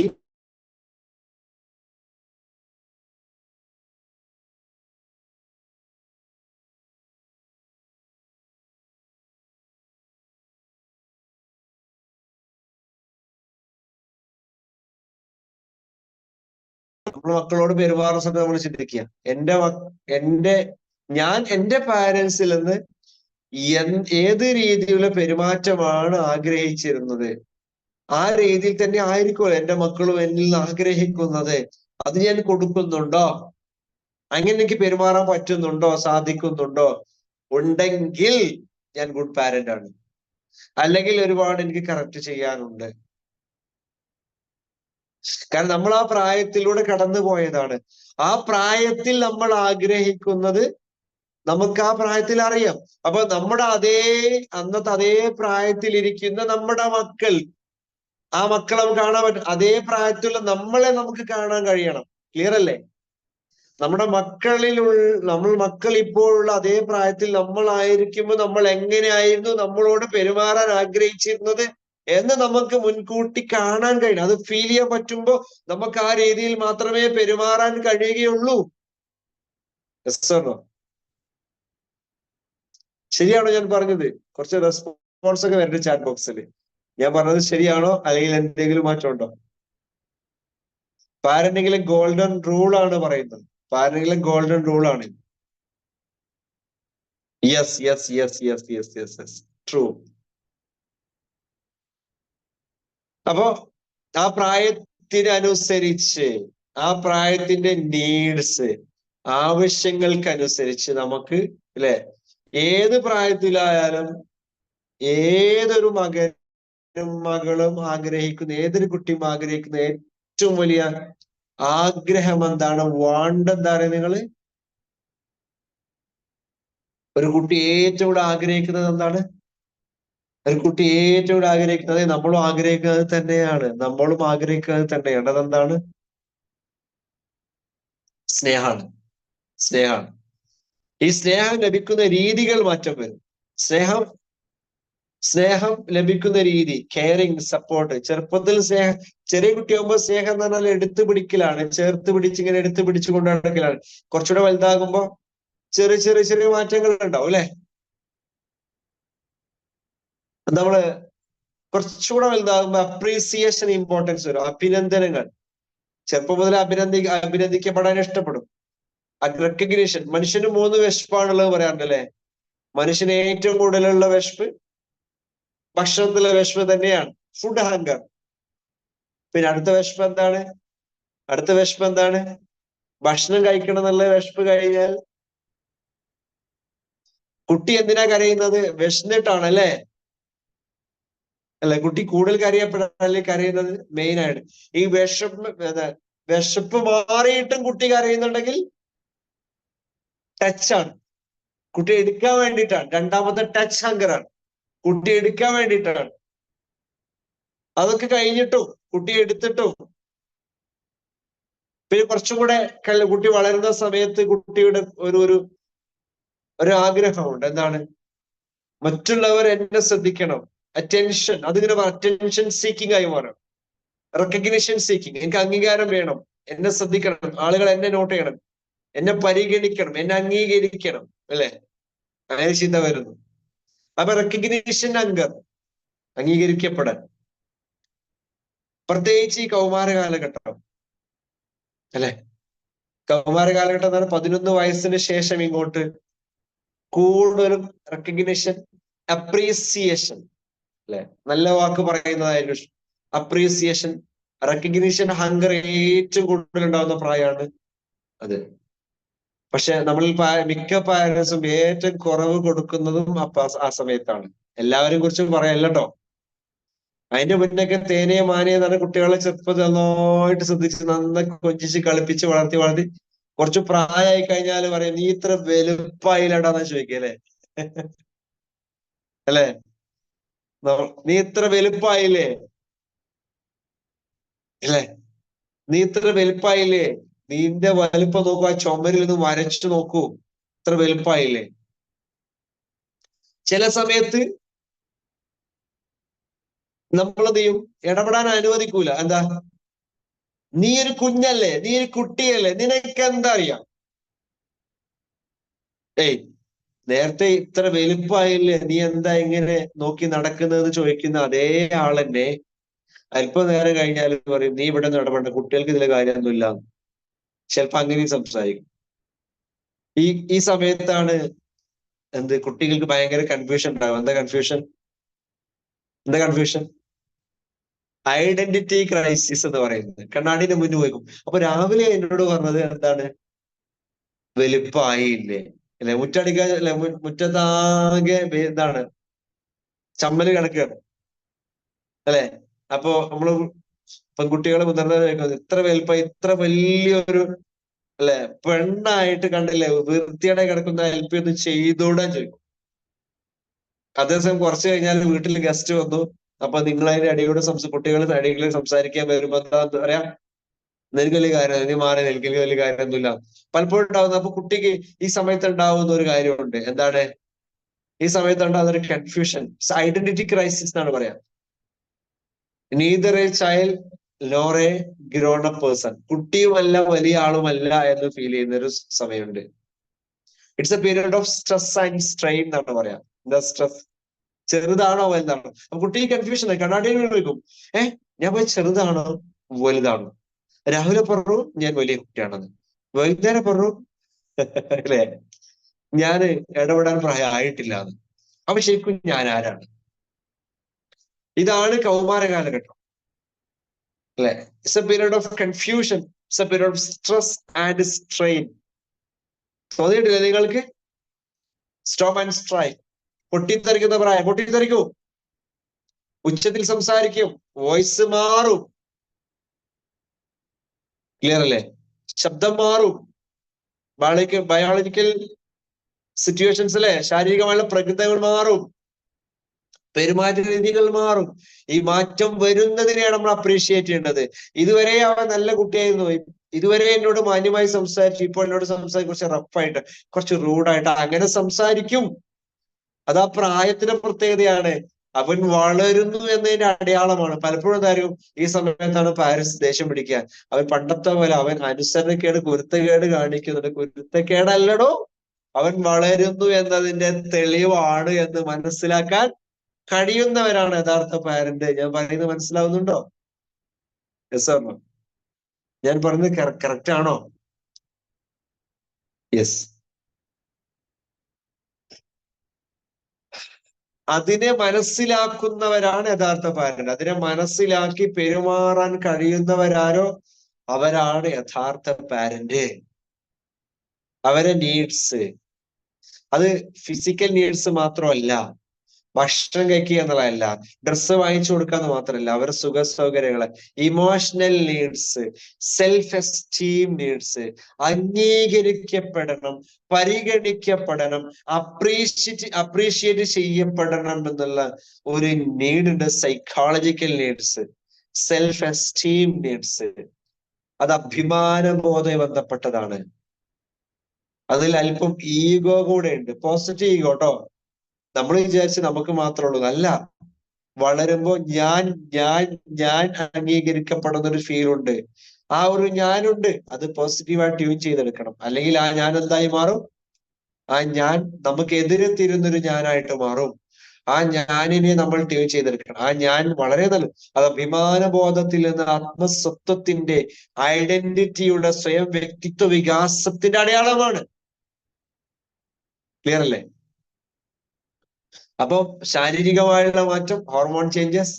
നമ്മൾ മക്കളോട് പെരുമാറുന്ന സമയത്ത് നമ്മൾ ചിന്തിക്കുക, ഞാൻ എന്റെ പാരൻസിൽ നിന്ന് ഏത് രീതിയിലുള്ള പെരുമാറ്റമാണ് ആഗ്രഹിച്ചിരുന്നത്, ആ രീതിയിൽ തന്നെ ആയിരിക്കുമല്ലോ എന്റെ മക്കളും എന്നിൽ നിന്ന് ആഗ്രഹിക്കുന്നത്. അത് ഞാൻ കൊടുക്കുന്നുണ്ടോ? അങ്ങനെ എനിക്ക് പെരുമാറാൻ പറ്റുന്നുണ്ടോ, സാധിക്കുന്നുണ്ടോ? ഉണ്ടെങ്കിൽ ഞാൻ ഗുഡ് പാരന്റ് ആണ്. അല്ലെങ്കിൽ ഒരുപാട് എനിക്ക് കറക്റ്റ് ചെയ്യാനുണ്ട്. കാരണം നമ്മൾ ആ പ്രായത്തിലൂടെ കടന്നു പോയതാണ്. ആ പ്രായത്തിൽ നമ്മൾ ആഗ്രഹിക്കുന്നത് നമുക്ക് ആ പ്രായത്തിൽ അറിയാം. അപ്പൊ നമ്മുടെ അന്നത്തെ അതേ പ്രായത്തിലിരിക്കുന്ന നമ്മുടെ മക്കൾ, ആ മക്കളെ നമുക്ക് കാണാൻ പറ്റും. അതേ പ്രായത്തിലുള്ള നമ്മളെ നമുക്ക് കാണാൻ കഴിയണം. ക്ലിയർ അല്ലേ? നമ്മുടെ മക്കൾ ഇപ്പോഴുള്ള അതേ പ്രായത്തിൽ നമ്മളായിരിക്കുമ്പോൾ നമ്മൾ എങ്ങനെയായിരുന്നു നമ്മളോട് പെരുമാറാൻ ആഗ്രഹിച്ചിരുന്നത് എന്ന് നമുക്ക് മുൻകൂട്ടി കാണാൻ കഴിയണം. അത് ഫീൽ ചെയ്യാൻ പറ്റുമ്പോൾ നമുക്ക് ആ രീതിയിൽ മാത്രമേ പെരുമാറാൻ കഴിയുകയുള്ളൂ. ശരിയാണോ ഞാൻ പറഞ്ഞത്? കുറച്ച് റെസ്പോൺസ് ഒക്കെ വരട്ടെ ചാറ്റ് ബോക്സിൽ. ഞാൻ പറഞ്ഞത് ശരിയാണോ, അല്ലെങ്കിൽ എന്തെങ്കിലും മാറ്റമുണ്ടോ? പാരന്റിങ്ങിലെ ഗോൾഡൻ റൂൾ ആണ് പറയുന്നത്. പാരന്റിങ്ങിലെ ഗോൾഡൻ റൂൾ ആണ്. Yes true. അപ്പോ ആ പ്രായത്തിനനുസരിച്ച്, ആ പ്രായത്തിന്റെ നീഡ്സ്, ആവശ്യങ്ങൾക്കനുസരിച്ച് നമുക്ക് അല്ലെ, ഏത് പ്രായത്തിലായാലും ഏതൊരു മകനും മകളും ആഗ്രഹിക്കുന്ന, ഏതൊരു കുട്ടിയും ആഗ്രഹിക്കുന്ന ഏറ്റവും വലിയ ആഗ്രഹം എന്താണ്? എന്താണ് നിങ്ങള്? ഒരു കുട്ടി ഏറ്റവും കൂടുതൽ ആഗ്രഹിക്കുന്നത് എന്താണ്? ഒരു കുട്ടി ഏറ്റവും കൂടുതൽ ആഗ്രഹിക്കുന്നത്, നമ്മളും ആഗ്രഹിക്കുന്നത് തന്നെയാണ്. അതെന്താണ്? സ്നേഹമാണ്. ഈ സ്നേഹം ലഭിക്കുന്ന രീതികൾ മാറ്റം വരും. സ്നേഹം ലഭിക്കുന്ന രീതി, കെയറിങ്, സപ്പോർട്ട്. ചെറുപ്പത്തിൽ ചെറിയ കുട്ടിയാകുമ്പോൾ സ്നേഹം എന്ന് പറഞ്ഞാൽ എടുത്തു പിടിക്കലാണ്, ചേർത്ത് പിടിച്ച് ഇങ്ങനെ എടുത്തു പിടിച്ചു കൊണ്ട് നടക്കലാണ്. കുറച്ചുകൂടെ വലുതാകുമ്പോ ചെറിയ മാറ്റങ്ങൾ ഉണ്ടാവും അല്ലെ? നമ്മള് കുറച്ചുകൂടെ വലുതാകുമ്പോ അപ്രീസിയേഷൻ ഇമ്പോർട്ടൻസ് വരും. അഭിനന്ദനങ്ങൾ. ചെറുപ്പം മുതൽ അഭിനന്ദിക്കപ്പെടാൻ ഇഷ്ടപ്പെടും. റെക്കഗ്നീഷൻ. മനുഷ്യന് 3 വിശപ്പാണുള്ളത് പറയാറുണ്ട് അല്ലെ? മനുഷ്യന് ഏറ്റവും കൂടുതലുള്ള വിശപ്പ് ഭക്ഷണത്തിലെ വിശപ്പ് തന്നെയാണ്, ഫുഡ് ഹങ്കർ. പിന്നെ അടുത്ത വിശപ്പ് എന്താണ്? ഭക്ഷണം കഴിക്കണം എന്നുള്ള വിശപ്പ് കഴിഞ്ഞാൽ കുട്ടി എന്തിനാ കരയുന്നത്? വിശന്നിട്ടാണ് അല്ലെ? കുട്ടി കൂടുതൽ കരയുന്നത് മെയിൻ ആയിട്ട് ഈ വിശപ്പ് മാറിയിട്ടും കുട്ടി കരയുന്നുണ്ടെങ്കിൽ ടച്ചാണ്. കുട്ടി എടുക്കാൻ വേണ്ടിയിട്ടാണ്. രണ്ടാമത്തെ ടച്ച് ഹങ്കറാണ്. കുട്ടി എടുക്കാൻ വേണ്ടിയിട്ടാണ്. അതൊക്കെ കഴിഞ്ഞിട്ടും കുട്ടി എടുത്തിട്ടും പിന്നെ കുറച്ചും കൂടെ കുട്ടി വളരുന്ന സമയത്ത് കുട്ടിയുടെ ഒരു ആഗ്രഹമുണ്ട്. എന്താണ്? മറ്റുള്ളവർ എന്നെ ശ്രദ്ധിക്കണം. അറ്റൻഷൻ. അതിങ്ങനെ അറ്റൻഷൻ സീക്കിംഗ് ആയി മാറും. Recognition seeking. എനിക്ക് അംഗീകാരം വേണം, എന്നെ ശ്രദ്ധിക്കണം, ആളുകൾ എന്നെ നോട്ട് ചെയ്യണം, എന്നെ പരിഗണിക്കണം, എന്നെ അംഗീകരിക്കണം അല്ലെ? അങ്ങനെ ചിന്ത വരുന്നു. അപ്പൊ റെക്കഗ്നിഷൻ ഹങ്കർ, അംഗീകരിക്കപ്പെടാൻ. പ്രത്യേകിച്ച് ഈ കൗമാര കാലഘട്ടം അല്ലെ? കൗമാര കാലഘട്ടം എന്ന് പറഞ്ഞാൽ 11 വയസ്സിന് ശേഷം ഇങ്ങോട്ട് കൂടുതലും റെക്കഗ്നിഷൻ, അപ്രീസിയേഷൻ അല്ലെ? നല്ല വാക്ക് പറയുന്നതായിരിക്കും. അപ്രീസിയേഷൻ, റെക്കഗ്നിഷൻ ഹങ്കർ ഏറ്റവും കൂടുതൽ ഉണ്ടാവുന്ന പ്രായമാണ് അത്. പക്ഷെ നമ്മൾ മിക്ക പാരന്റ്സും ഏറ്റവും കുറവ് കൊടുക്കുന്നതും ആ സമയത്താണ്. എല്ലാവരെയും കുറിച്ച് പറയല്ല കേട്ടോ. അതിന്റെ മുന്നൊക്കെ തേനേ മാനേ എന്ന് പറഞ്ഞ കുട്ടികളെ ചെറുപ്പത്തിൽ നന്നായിട്ട് ശ്രദ്ധിച്ച് നന്നായി കൊഞ്ചിച്ച് കളിപ്പിച്ച് വളർത്തി കുറച്ച് പ്രായമായി കഴിഞ്ഞാൽ പറയും, നീ ഇത്ര വലുപ്പായില്ലടാന്ന് ചോദിക്കല്ലേ? അല്ലെ? നീ ഇത്ര വലുപ്പായില്ലേ അല്ലെ? നീ ഇത്ര വലുപ്പായില്ലേ? നിന്റെ വലുപ്പം നോക്കൂ, ആ ചുമരിൽ നിന്ന് വരച്ചിട്ട് നോക്കൂ, ഇത്ര വലുപ്പായില്ലേ? ചില സമയത്ത് നമ്മളെന്ത് ചെയ്യും? ഇടപെടാൻ അനുവദിക്കൂല. എന്താ? നീ ഒരു കുഞ്ഞല്ലേ, നീ ഒരു കുട്ടിയല്ലേ, നിനക്ക് എന്താ അറിയാം? നേരത്തെ ഇത്ര വലുപ്പായില്ലേ, നീ എന്താ ഇങ്ങനെ നോക്കി നടക്കുന്നത് ചോദിക്കുന്ന അതേ ആളെന്നെ അല്പനേരം കഴിഞ്ഞാൽ പറയും, നീ ഇവിടെ നിന്ന് ഇടപെടേണ്ട, കുട്ടികൾക്ക് ഇതിലെ കാര്യമൊന്നുമില്ല. ചിലപ്പോ അങ്ങനെയും സംസാരിക്കും. ഈ സമയത്താണ് കുട്ടികൾക്ക് ഭയങ്കര കൺഫ്യൂഷൻ ഉണ്ടാവും. എന്താ കൺഫ്യൂഷൻ? ഐഡന്റിറ്റി ക്രൈസിസ് എന്ന് പറയുന്നത്. കണ്ണാടിന്റെ മുന്നിൽ പോയിക്കും. അപ്പൊ രാവിലെ എന്നോട് പറഞ്ഞത് എന്താണ്? വലുപ്പമായില്ലേ അല്ലെ, മുറ്റടിക്കാൻ അല്ലെ, മുറ്റത്താകെ എന്താണ് ചമ്മല് കിടക്കുകയാണ് അല്ലെ. അപ്പൊ നമ്മള് പെൺകുട്ടികളെ മുതിർന്നവരെ ചോദിക്കുന്നത് ഇത്ര വലുപ്പം, ഇത്ര വലിയൊരു അല്ലെ പെണ്ണായിട്ട് കണ്ടില്ലേ, വൃത്തിയുടെ കിടക്കുന്ന ഹെൽപ്പ് ഒന്ന് ചെയ്തൂടാൻ ചോദിക്കും. അതേസമയം കുറച്ച് കഴിഞ്ഞാൽ വീട്ടിൽ ഗസ്റ്റ് വന്നു, അപ്പൊ നിങ്ങൾ അതിന്റെ അടിയോട് കുട്ടികൾ അടികളിൽ സംസാരിക്കാൻ വരുമ്പോ എന്താ പറയാ, നിനക്ക് വലിയ കാര്യം, നീ മാറി നിൽക്കൽ വലിയ കാര്യമൊന്നുമില്ല പലപ്പോഴും ഉണ്ടാവുന്നത്. അപ്പൊ കുട്ടിക്ക് ഈ സമയത്ത് ഉണ്ടാവുന്ന ഒരു കാര്യമുണ്ട്. എന്താണ് ഈ സമയത്ത് ഉണ്ടാകുന്ന ഒരു കൺഫ്യൂഷൻ, ഐഡന്റിറ്റി ക്രൈസിസ് എന്നാണ് പറയാ. Neither a child nor a grown up person, കുട്ടിയുമല്ല വലിയ ആളുമല്ല എന്ന് ഫീൽ ചെയ്യുന്ന ഒരു സമയമുണ്ട്. It's a period of stress and strain എന്നാണ് പറയാ. എന്താ സ്ട്രെസ്? ചെറുതാണോ വലുതാണോ? അപ്പൊ കുട്ടി കൺഫ്യൂഷൻ ആയി, കണ്ണാടിയിൽ ചോദിക്കും, ഞാൻ പോയി ചെറുതാണോ വലുതാണോ? രാഹുലെ പറഞ്ഞു ഞാൻ വലിയ കുട്ടിയാണെന്ന്, വൈകുന്നേരം പറഞ്ഞു അല്ലെ ഞാൻ ഇടപെടാൻ പ്രായമായിട്ടില്ല എന്ന്. അപ്പൊ ശരിക്കും ഞാൻ ആരാണ്? ഇതാണ് കൗമാര കാലഘട്ടം അല്ലെ. It's a period of confusion, it's a period of stress and strain. തോന്നിയിട്ടില്ല നിങ്ങൾക്ക്? സ്റ്റോപ്പ് ആൻഡ് സ്ട്രൈക്ക്, പൊട്ടിത്തെറിക്കുന്ന പ്രായം. പൊട്ടിത്തെറിക്കൂ, ഉച്ചത്തിൽ സംസാരിക്കും, വോയിസ് മാറും, ക്ലിയർ അല്ലേ? ശബ്ദം മാറും, ബയോളജിക്കൽ സിറ്റുവേഷൻസ് അല്ലെ, ശാരീരികമായുള്ള പ്രകൃതങ്ങൾ മാറും, പെരുമാറ്റ രീതികൾ മാറും. ഈ മാറ്റം വരുന്നതിനെയാണ് നമ്മൾ അപ്രീഷിയേറ്റ് ചെയ്യേണ്ടത്. ഇതുവരെ അവൻ നല്ല കുട്ടിയായിരുന്നു, ഇതുവരെ എന്നോട് മാന്യമായി സംസാരിച്ചു, ഇപ്പോൾ എന്നോട് സംസാരിക്കും കുറച്ച് റഫായിട്ട്, കുറച്ച് റൂഡായിട്ട്, അങ്ങനെ സംസാരിക്കും. അത് ആ പ്രായത്തിന്റെ പ്രത്യേകതയാണ്. അവൻ വളരുന്നു എന്നതിന്റെ അടയാളമാണ്. പലപ്പോഴും എന്തായാലും ഈ സമയത്താണ് പാരന്റ്സ് ദേഷ്യം പിടിക്കുക. അവൻ പണ്ടത്തെ പോലെ അവൻ അനുസരണക്കേട്, കുരുത്തക്കേട് കാണിക്കുന്നുണ്ട്. കുരുത്തക്കേടല്ലടോ, അവൻ വളരുന്നു എന്നതിന്റെ തെളിവാണ് എന്ന് മനസ്സിലാക്കാൻ കഴിയുന്നവരാണ് യഥാർത്ഥ പാരന്റ്. ഞാൻ പറയുന്നത് മനസ്സിലാവുന്നുണ്ടോ? Yes or no? ഞാൻ പറയുന്നത് കറക്റ്റ് ആണോ? യെസ്. അതിനെ മനസ്സിലാക്കുന്നവരാണ് യഥാർത്ഥ പാരന്റ്. അതിനെ മനസ്സിലാക്കി പെരുമാറാൻ കഴിയുന്നവരാരോ അവരാണ് യഥാർത്ഥ പാരന്റ്. അവരെ നീഡ്സ്, അത് ഫിസിക്കൽ നീഡ്സ് മാത്രമല്ല, ഭക്ഷണം കഴിക്കുക എന്നുള്ളതല്ല, ഡ്രസ്സ് വാങ്ങിച്ചു കൊടുക്കുക എന്ന് മാത്രമല്ല, അവരുടെ സുഖ സൗകര്യങ്ങള്, emotional needs, self esteem needs, അംഗീകരിക്കപ്പെടണം, പരിഗണിക്കപ്പെടണം, അപ്രീഷിയേറ്റ് ചെയ്യപ്പെടണം എന്നുള്ള ഒരു നീഡുണ്ട്. Psychological needs, self esteem needs. അത് അഭിമാനബോധം ബന്ധപ്പെട്ടതാണ്. അതിൽ അല്പം ഈഗോ കൂടെ ഉണ്ട്, പോസിറ്റീവ് ഈഗോ കേട്ടോ. നമ്മൾ വിചാരിച്ച് നമുക്ക് മാത്രമേ ഉള്ളൂ, അല്ല. വളരുമ്പോ ഞാൻ അംഗീകരിക്കപ്പെടുന്ന ഒരു ഫീൽ ഉണ്ട്. ആ ഒരു ഞാനുണ്ട്, അത് പോസിറ്റീവായി ട്യൂൺ ചെയ്തെടുക്കണം. അല്ലെങ്കിൽ ആ ഞാൻ എന്തായി മാറും? ആ ഞാൻ നമുക്കെതിരെ തിരുന്നൊരു ഞാനായിട്ട് മാറും. ആ ഞാനിനെ നമ്മൾ ട്യൂൺ ചെയ്തെടുക്കണം. ആ ഞാൻ വളരെ നല്ല, അത് അഭിമാനബോധത്തിൽ നിന്ന് ആത്മസത്വത്തിന്റെ, ഐഡന്റിറ്റിയുടെ, സ്വയം വ്യക്തിത്വ വികാസത്തിന്റെ അടയാളമാണ്. ക്ലിയർ അല്ലേ? അപ്പൊ ശാരീരികമായുള്ള മാറ്റം, ഹോർമോൺ ചേഞ്ചസ്,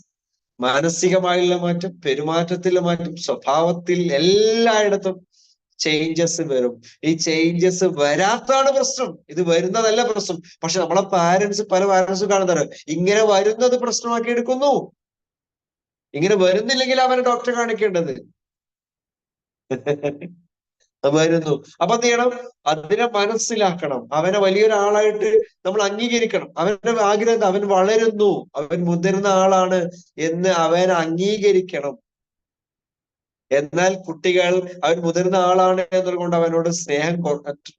മാനസികമായുള്ള മാറ്റം, പെരുമാറ്റത്തിലെ മാറ്റം, സ്വഭാവത്തിൽ എല്ലായിടത്തും ചേഞ്ചസ് വരും. ഈ ചേഞ്ചസ് വരാത്തതാണ് പ്രശ്നം, ഇത് വരുന്നതല്ല പ്രശ്നം. പക്ഷെ നമ്മളെ പല പാരന്റ്സും കാണുന്നത് ഇങ്ങനെ വരുന്നത് പ്രശ്നമാക്കി എടുക്കുന്നു. ഇങ്ങനെ വരുന്നില്ലെങ്കിൽ അവനെ ഡോക്ടറെ കാണിക്കേണ്ടത് വരുന്നു. അപ്പൊ എന്ത് ചെയ്യണം? അതിനെ മനസ്സിലാക്കണം. അവനെ വലിയൊരാളായിട്ട് നമ്മൾ അംഗീകരിക്കണം. അവന്റെ ആഗ്രഹം അവൻ വളരുന്നു, അവൻ മുതിർന്ന ആളാണ് എന്ന് അവൻ അംഗീകരിക്കണം. എന്നാൽ കുട്ടികൾ അവൻ മുതിർന്ന ആളാണ് എന്നതുകൊണ്ട് അവനോട് സ്നേഹം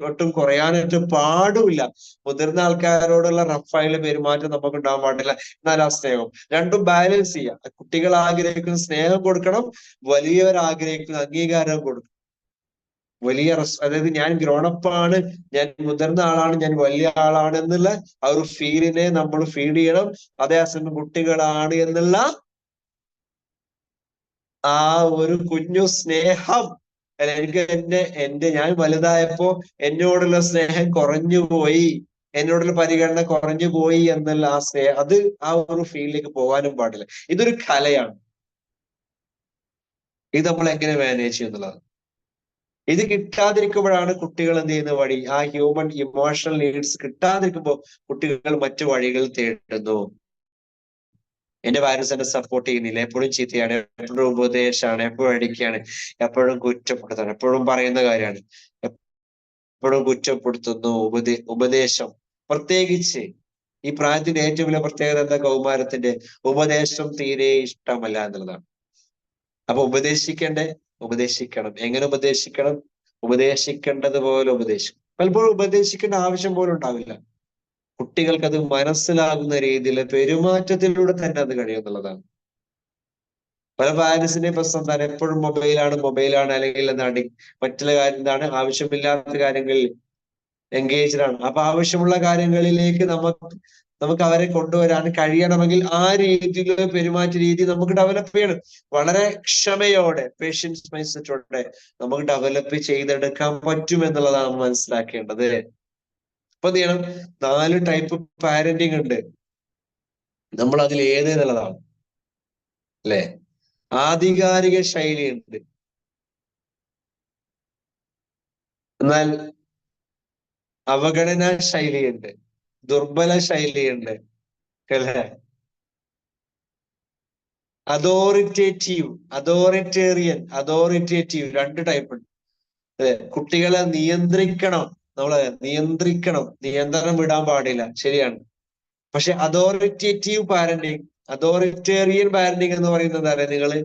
ഒട്ടും കുറയാനായിട്ട് പാടില്ല. മുതിർന്ന ആൾക്കാരോടുള്ള റഫായുള്ള പെരുമാറ്റം നമുക്ക് ഉണ്ടാവാൻ പാടില്ല. എന്നാൽ ആ സ്നേഹം രണ്ടും ബാലൻസ് ചെയ്യാം. കുട്ടികൾ ആഗ്രഹിക്കുന്ന സ്നേഹം കൊടുക്കണം, വലിയവർ ആഗ്രഹിക്കുന്ന അംഗീകാരം കൊടുക്കണം. അതായത് ഞാൻ ഗ്രോണപ്പ് ആണ്, ഞാൻ മുതിർന്ന ആളാണ്, ഞാൻ വലിയ ആളാണ് എന്നുള്ള ആ ഒരു ഫീലിനെ നമ്മൾ ഫീഡ് ചെയ്യണം. അതേസമയം കുട്ടികളാണ് എന്നുള്ള ആ ഒരു കുഞ്ഞു സ്നേഹം അല്ല, എനിക്ക് ഞാൻ വലുതായപ്പോ എന്നോടുള്ള സ്നേഹം കുറഞ്ഞു പോയി, എന്നോടുള്ള പരിഗണന കുറഞ്ഞു പോയി എന്നുള്ള ആ സ്നേഹം, അത് ആ ഒരു ഫീൽഡിലേക്ക് പോകാനും പാടില്ല. ഇതൊരു കലയാണ്. ഇത് നമ്മൾ എങ്ങനെ മാനേജ് ചെയ്യുന്നുള്ളതാണ്. ഇത് കിട്ടാതിരിക്കുമ്പോഴാണ് കുട്ടികൾ എന്ത് ചെയ്യുന്ന വഴി, ആ ഹ്യൂമൻ ഇമോഷണൽ നീഡ്സ് കിട്ടാതിരിക്കുമ്പോൾ കുട്ടികൾ മറ്റു വഴികൾ തേടുന്നു. എന്റെ പാരന്റ്സ് എന്നെ സപ്പോർട്ട് ചെയ്യുന്നില്ല, എപ്പോഴും ചീത്തയാണ്, എപ്പോഴും ഉപദേശമാണ്, എപ്പോഴും അടിക്കുകയാണ്, എപ്പോഴും കുറ്റപ്പെടുത്താണ്, എപ്പോഴും പറയുന്ന കാര്യമാണ്, എപ്പോഴും കുറ്റപ്പെടുത്തുന്നു. ഉപദേശം, പ്രത്യേകിച്ച് ഈ പ്രായത്തിന്റെ ഏറ്റവും വലിയ പ്രത്യേകത എന്താ? കൗമാരത്തിന്റെ ഉപദേശം തീരെ ഇഷ്ടമല്ല എന്നുള്ളതാണ്. അപ്പൊ ഉപദേശിക്കണം. എങ്ങനെ ഉപദേശിക്കണം? ഉപദേശിക്കേണ്ടതുപോലെ ഉപദേശിക്കും. പലപ്പോഴും ഉപദേശിക്കേണ്ട ആവശ്യം പോലും ഉണ്ടാവില്ല. കുട്ടികൾക്ക് അത് മനസ്സിലാകുന്ന രീതിയിൽ പെരുമാറ്റത്തിലൂടെ തന്നെ അത് കഴിയും എന്നുള്ളതാണ്. പല പാരന്റ്സിന്റെ പ്രശ്നം എന്താണ്? എപ്പോഴും മൊബൈലാണ്, അല്ലെങ്കിൽ എന്താണ് മറ്റുള്ള കാര്യം, എന്താണ് ആവശ്യമില്ലാത്ത കാര്യങ്ങളിൽ എൻഗേജ്ഡ് ആണ്. അപ്പൊ ആവശ്യമുള്ള കാര്യങ്ങളിലേക്ക് നമുക്ക് അവരെ കൊണ്ടുവരാൻ കഴിയണമെങ്കിൽ ആ രീതിയിലുള്ള പെരുമാറ്റ രീതി നമുക്ക് ഡെവലപ്പ് ചെയ്യണം. വളരെ ക്ഷമയോടെ, പേഷ്യൻസ് മൈൻഡ്സെറ്റോടെ നമുക്ക് ഡെവലപ്പ് ചെയ്തെടുക്കാൻ പറ്റും എന്നുള്ളതാണ് നമ്മൾ മനസ്സിലാക്കേണ്ടത്. അപ്പൊ എന്ത് ചെയ്യണം? 4 ടൈപ്പ് പാരന്റിങ് ഉണ്ട്. നമ്മൾ അതിൽ ഏത് എന്നുള്ളതാണ് അല്ലെ. ആധികാരിക ശൈലിയുണ്ട്, എന്നാൽ അവഗണന ശൈലിയുണ്ട്, ദുർബല ശൈലിയുണ്ട് അല്ലെ. അതോറിറ്റേറ്റീവ് 2 ടൈപ്പ് ഉണ്ട് അല്ലെ. കുട്ടികളെ നിയന്ത്രിക്കണം, നിയന്ത്രണം വിടാൻ പാടില്ല, ശരിയാണ്. പക്ഷെ അതോറിറ്റേറ്റീവ് അതോറിറ്റേറിയൻ പാരന്റിങ് എന്ന് പറയുന്നത് അല്ലെ, നിങ്ങള്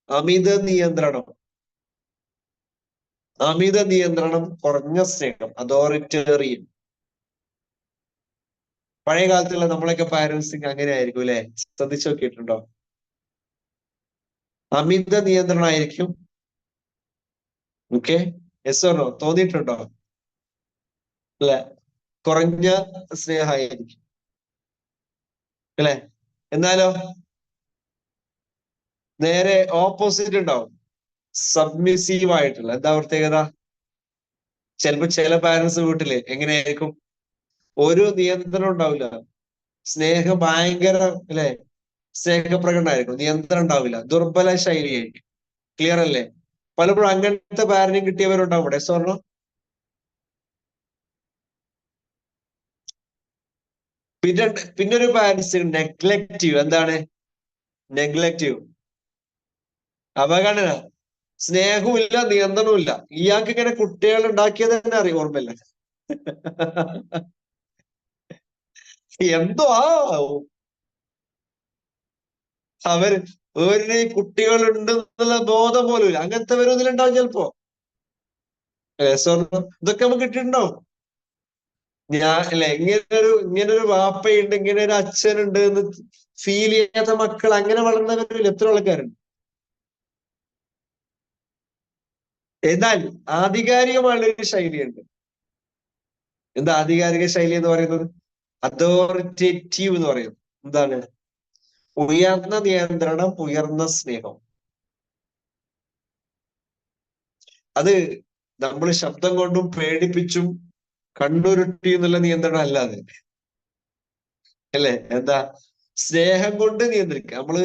അമിത നിയന്ത്രണം, കുറഞ്ഞ സ്നേഹം, അതോറിറ്റേറിയൻ. പഴയ കാലത്തുള്ള നമ്മളൊക്കെ പാരന്റ്സിങ് അങ്ങനെ ആയിരിക്കും അല്ലെ. ശ്രദ്ധിച്ചു നോക്കിയിട്ടുണ്ടോ? അമിത നിയന്ത്രണമായിരിക്കും. Okay, yes or no? തോന്നിയിട്ടുണ്ടോ? അല്ലെ, കുറഞ്ഞ സ്നേഹമായിരിക്കും അല്ലെ. എന്നാലോ നേരെ ഓപ്പോസിറ്റ് ഉണ്ടാവും, സബ്മിസീവ് ആയിട്ടുള്ള. എന്താ പ്രത്യേകത? ചിലപ്പോ ചില പാരന്റ്സ് വീട്ടില് എങ്ങനെയായിരിക്കും? ഒരു നിയന്ത്രണം ഉണ്ടാവില്ല, സ്നേഹം ഭയങ്കര അല്ലെ, സ്നേഹപ്രകടനമായിരിക്കും, നിയന്ത്രണം ഉണ്ടാവില്ല, ദുർബല ശൈലിയായിരിക്കും. ക്ലിയർ അല്ലേ? പലപ്പോഴും അങ്ങനത്തെ പാരന്റിങ് കിട്ടിയവരുണ്ടാവും ഇവിടെ. സ്വർണ്ണ പിന്നെ ഒരു പാരന്റ്സ് നെഗ്ലക്റ്റീവ്. എന്താണ് നെഗ്ലക്റ്റീവ്? അവഗണന. സ്നേഹവുമില്ല, നിയന്ത്രണവുമില്ല. ഇയാൾക്ക് ഇങ്ങനെ കുട്ടികൾ ഉണ്ടാക്കിയത് തന്നെ അറിയാം, ഓർമ്മയില്ല. എന്തോ ഒരു കുട്ടികളുണ്ട് എന്നുള്ള ബോധം പോലും ഇല്ല. അങ്ങനത്തെ വരുന്നതിലുണ്ടാവും ചിലപ്പോ. ഇതൊക്കെ നമുക്ക് കിട്ടിയിട്ടുണ്ടാവും. അല്ലെ, ഇങ്ങനൊരു വാപ്പയുണ്ട്, ഇങ്ങനെ ഒരു അച്ഛനുണ്ട് എന്ന് ഫീൽ ചെയ്യാത്ത മക്കൾ അങ്ങനെ വളർന്നവരിൽ എത്ര ആൾക്കാരുണ്ട്. എന്നാൽ ആധികാരികമായുള്ളൊരു ശൈലിയുണ്ട്. എന്താ ആധികാരിക ശൈലി എന്ന് പറയുന്നത്? അതോറിറ്റേറ്റീവ് എന്ന് പറയുന്നത് എന്താണ്? ഉയർന്ന നിയന്ത്രണം, ഉയർന്ന സ്നേഹം. അത് നമ്മൾ ശബ്ദം കൊണ്ടും പേടിപ്പിച്ചും കണ്ണുരുട്ടി എന്നുള്ള നിയന്ത്രണം അല്ലാതെ അല്ലേ. എന്താ? സ്നേഹം കൊണ്ട് നിയന്ത്രിക്കുക.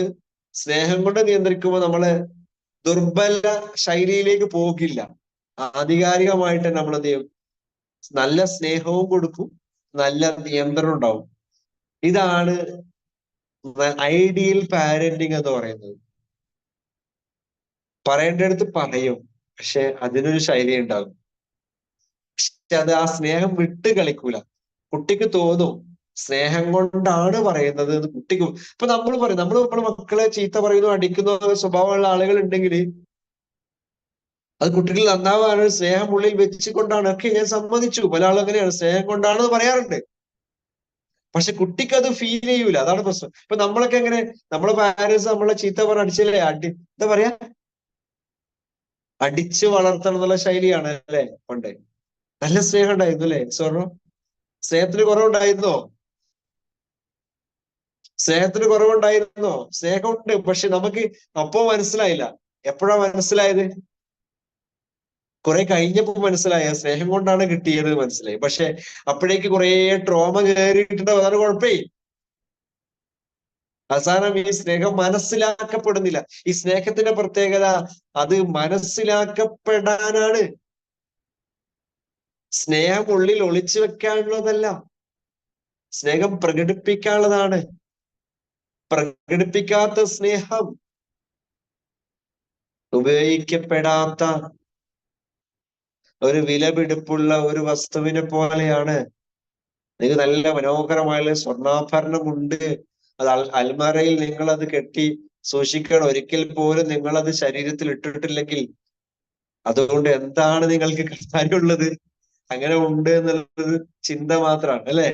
സ്നേഹം കൊണ്ട് നിയന്ത്രിക്കുമ്പോൾ നമ്മള് ദുർബല ശൈലിയിലേക്ക് പോകില്ല. ആധികാരികമായിട്ട് നമ്മൾ എന്ത് ചെയ്യും? നല്ല സ്നേഹവും കൊടുക്കും, നല്ല നിയന്ത്രണം ഉണ്ടാവും. ഇതാണ് ഐഡിയൽ പാരന്റിങ് എന്ന് പറയുന്നത്. പറയേണ്ടടുത്ത് പറയും, പക്ഷെ അതിനൊരു ശൈലി ഉണ്ടാകും. പക്ഷെ അത് ആ സ്നേഹം വിട്ട് കളിക്കൂല. കുട്ടിക്ക് തോന്നും സ്നേഹം കൊണ്ടാണ് പറയുന്നത് എന്ന് കുട്ടിക്ക്. ഇപ്പൊ നമ്മൾ പറയും, നമ്മുടെ മക്കളെ ചീത്ത പറയുന്നു, അടിക്കുന്ന സ്വഭാവമുള്ള ആളുകൾ ഉണ്ടെങ്കിൽ അത് കുട്ടികൾ നന്നാവാണ്, സ്നേഹം ഉള്ളിൽ വെച്ചുകൊണ്ടാണ്. ഒക്കെ ഞാൻ സമ്മതിച്ചു, പല ആളും അങ്ങനെയാണ്, സ്നേഹം കൊണ്ടാണെന്ന് പറയാറുണ്ട്. പക്ഷെ കുട്ടിക്ക് അത് ഫീൽ ചെയ്യൂല, അതാണ് പ്രശ്നം. ഇപ്പൊ നമ്മളൊക്കെ എങ്ങനെ, നമ്മളെ പാരന്റ്സ് നമ്മളെ ചീത്ത പറഞ്ഞ അടിച്ചില്ലേ, എന്താ പറയാ, അടിച്ചു വളർത്തണം എന്നുള്ള ശൈലിയാണ് അല്ലെ പണ്ട്. നല്ല സ്നേഹം ഉണ്ടായിരുന്നു അല്ലെ സ്വർണ്ണം? സ്നേഹത്തിന് കുറവുണ്ടായിരുന്നോ? സ്നേഹമുണ്ട്, പക്ഷെ നമുക്ക് അപ്പോ മനസ്സിലായില്ല. എപ്പോഴാ മനസ്സിലായത്? കുറെ കഴിഞ്ഞപ്പോ മനസ്സിലായ സ്നേഹം കൊണ്ടാണ് കിട്ടിയത് മനസ്സിലായി. പക്ഷെ അപ്പോഴേക്ക് കുറെ ട്രോമ കയറിയിട്ടുണ്ടാവും. അതാണ് കുഴപ്പേ. അവസാനം ഈ സ്നേഹം മനസ്സിലാക്കപ്പെടുന്നില്ല. ഈ സ്നേഹത്തിന്റെ പ്രത്യേകത അത് മനസ്സിലാക്കപ്പെടാനാണ്. സ്നേഹം ഉള്ളിൽ ഒളിച്ചു വെക്കാനുള്ളതല്ല, സ്നേഹം പ്രകടിപ്പിക്കാനുള്ളതാണ്. പ്രകടിപ്പിക്കാത്ത സ്നേഹം ഉപയോഗിക്കപ്പെടാത്ത ഒരു വിലപിടിപ്പുള്ള ഒരു വസ്തുവിനെ പോലെയാണ്. നിങ്ങൾക്ക് നല്ല മനോഹരമായ സ്വർണ്ണാഭരണമുണ്ട്, അത് അൽമറയിൽ നിങ്ങൾ അത് കെട്ടി സൂക്ഷിക്കണം. ഒരിക്കൽ പോലും നിങ്ങൾ അത് ശരീരത്തിൽ ഇട്ടിട്ടില്ലെങ്കിൽ അതുകൊണ്ട് എന്താണ് നിങ്ങൾക്ക് കാര്യമുള്ളത്? അങ്ങനെ ഉണ്ട് എന്നുള്ളത് ചിന്ത മാത്രമാണ്, അല്ലെ?